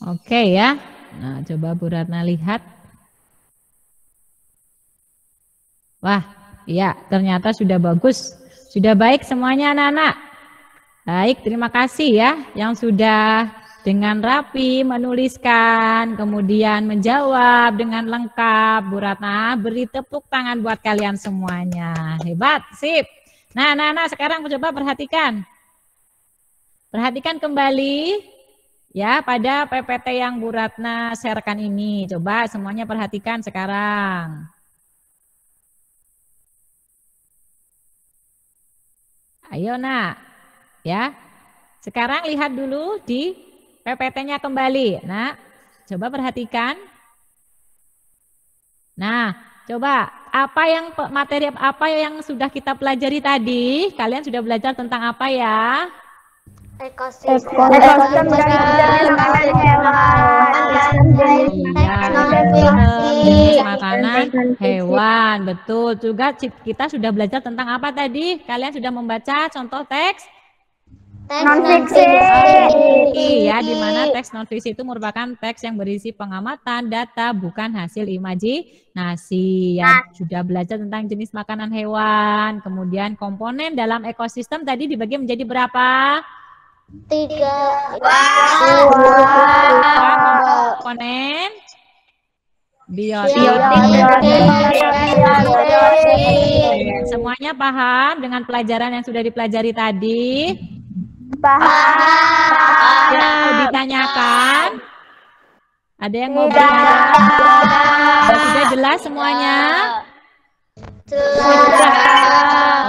Speaker 3: oke ya. Nah, coba Bu Ratna lihat. Wah, iya ternyata sudah bagus. Sudah baik semuanya anak-anak. Baik, terima kasih ya yang sudah dengan rapi menuliskan, kemudian menjawab dengan lengkap. Bu Ratna beri tepuk tangan buat kalian semuanya. Hebat, sip. Nah, anak-anak sekarang coba perhatikan. Perhatikan kembali ya pada PPT yang Bu Ratna sharekan ini. Coba semuanya perhatikan sekarang. Ayo nak, ya. Sekarang lihat dulu di PPT-nya kembali. Nah, coba perhatikan. Nah, coba materi apa yang sudah kita pelajari tadi? Kalian sudah belajar tentang apa ya?
Speaker 5: Ekosistem
Speaker 3: jenis makanan hewan. Betul. Juga kita sudah belajar tentang apa tadi? Kalian sudah membaca contoh teks?
Speaker 5: non-fiksi.
Speaker 3: Ya, di mana teks non-fiksi itu merupakan teks yang berisi pengamatan, data, bukan hasil imajinasi. Ya, sudah belajar tentang jenis makanan hewan, kemudian komponen dalam ekosistem tadi dibagi menjadi berapa?
Speaker 5: 3.
Speaker 3: Komponen biotik. Semuanya paham dengan pelajaran yang sudah dipelajari tadi?
Speaker 6: Paham.
Speaker 3: Ada yang mau ditanyakan? Ada yang mau bertanya? Sudah jelas semuanya? Sudah.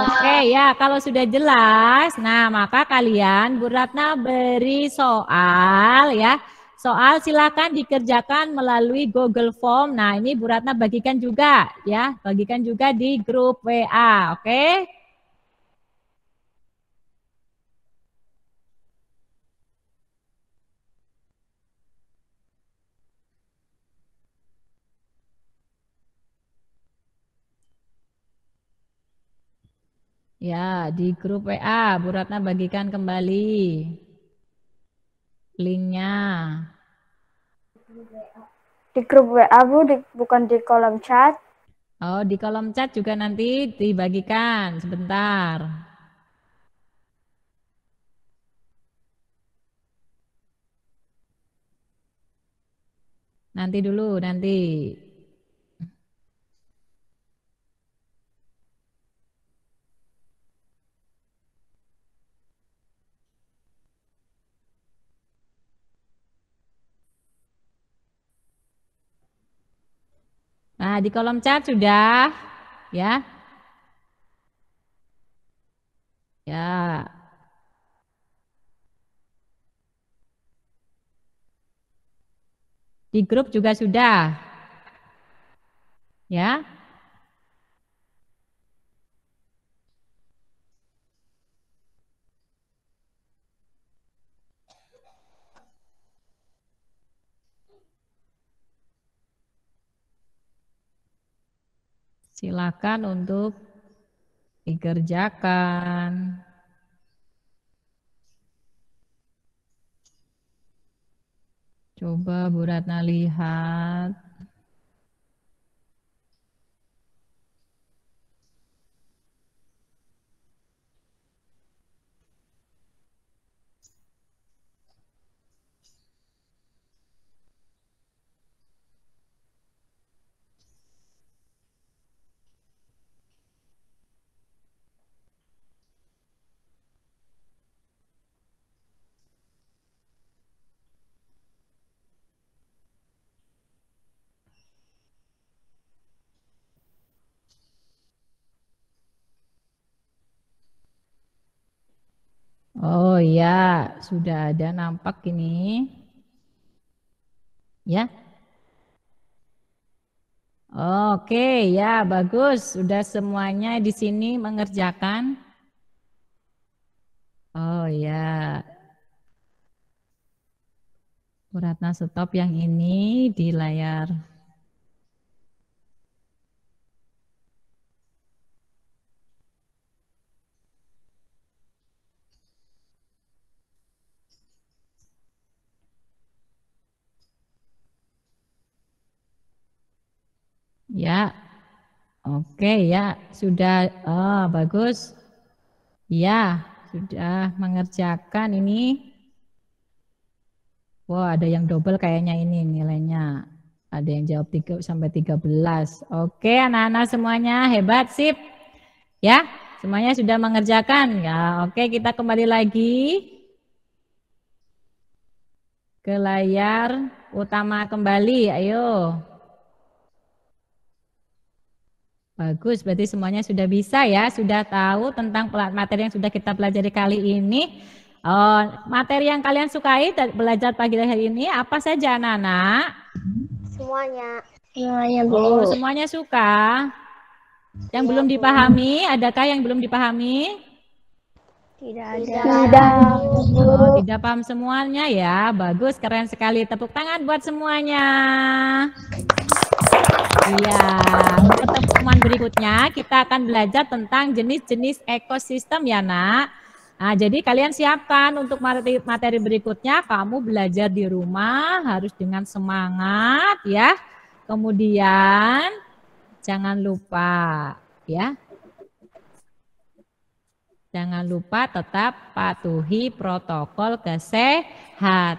Speaker 3: Oke ya, kalau sudah jelas, nah maka kalian Bu Ratna beri soal ya. Soal silakan dikerjakan melalui Google Form. Nah ini Bu Ratna bagikan juga ya, bagikan juga di grup WA, oke? Ya, di grup WA Bu Ratna bagikan kembali linknya.
Speaker 6: Di grup WA, Bu, bukan di kolom chat.
Speaker 3: Oh, di kolom chat juga nanti dibagikan sebentar. Nanti dulu, nanti. Nah, di kolom chat sudah, ya. Ya. Di grup juga sudah. Ya. Silakan untuk dikerjakan. Coba Bu Ratna lihat. Oh ya, sudah ada nampak ini. Ya. Oke, ya bagus. Sudah semuanya di sini mengerjakan. Oh ya. Bu Ratna stop yang ini di layar. Ya, oke ya, sudah, oh bagus. Ya, sudah mengerjakan ini. Wah, ada yang double kayaknya ini nilainya. Ada yang jawab 3 sampai 13. Oke, anak-anak semuanya hebat, sip. Ya, semuanya sudah mengerjakan. Ya, oke, kita kembali lagi ke layar utama kembali. Ayo. Bagus, berarti semuanya sudah bisa ya, sudah tahu tentang materi yang sudah kita pelajari kali ini. Materi yang kalian sukai belajar pagi hari ini apa saja anak-anak?
Speaker 5: Semuanya.
Speaker 6: Semuanya, Bu.
Speaker 3: Oh, semuanya suka. Yang belum dipahami, adakah yang belum dipahami?
Speaker 5: Tidak ada.
Speaker 6: Tidak.
Speaker 3: Oh, tidak paham semuanya ya. Bagus, keren sekali. Tepuk tangan buat semuanya. Iya, untuk pertemuan berikutnya kita akan belajar tentang jenis-jenis ekosistem ya, Nak. Nah, jadi kalian siapkan untuk materi berikutnya. Kamu belajar di rumah harus dengan semangat ya. Kemudian jangan lupa ya. Jangan lupa tetap patuhi protokol kesehatan.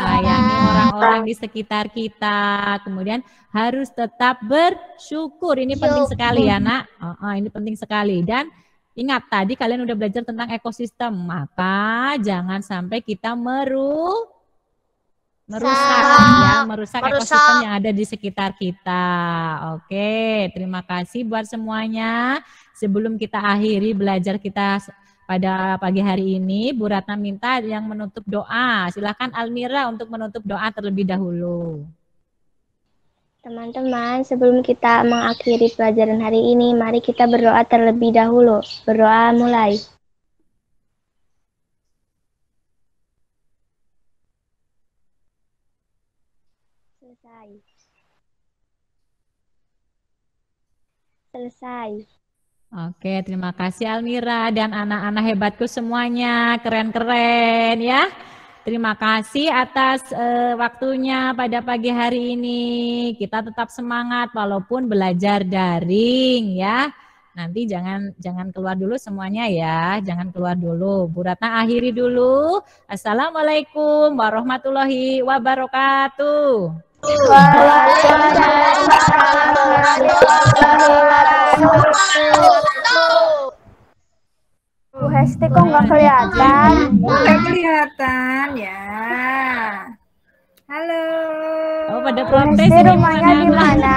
Speaker 3: Sayangi orang-orang di sekitar kita. Kemudian harus tetap bersyukur. Ini penting sekali ya, Nak. Ini penting sekali. Dan ingat tadi kalian udah belajar tentang ekosistem. Maka jangan sampai kita merusak ekosistem yang ada di sekitar kita. Oke, terima kasih buat semuanya. Sebelum kita akhiri belajar kita pada pagi hari ini, Bu Ratna minta yang menutup doa. Silakan Almira untuk menutup doa terlebih dahulu.
Speaker 6: Teman-teman, sebelum kita mengakhiri pelajaran hari ini, mari kita berdoa terlebih dahulu. Berdoa mulai. Selesai.
Speaker 3: Oke, terima kasih Almira dan anak-anak hebatku semuanya, keren-keren ya. Terima kasih atas waktunya pada pagi hari ini. Kita tetap semangat walaupun belajar daring ya. Nanti jangan keluar dulu semuanya ya, jangan keluar dulu. Bu Ratna akhiri dulu. Assalamualaikum warahmatullahi wabarakatuh.
Speaker 6: Bu Hesti kok nggak kelihatan?
Speaker 8: Nggak kelihatan ya. Halo.
Speaker 3: Oh, pada protes
Speaker 6: Hesti
Speaker 3: ini
Speaker 6: rumahnya di mana?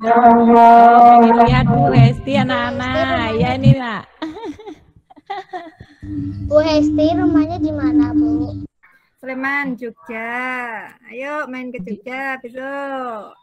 Speaker 3: Pengen lihat Bu Hesti anak-anak. Ya ini Nak.
Speaker 5: Bu Hesti rumahnya di mana, Bu?
Speaker 8: Sleman, Jogja. Ayo main ke Jogja besok.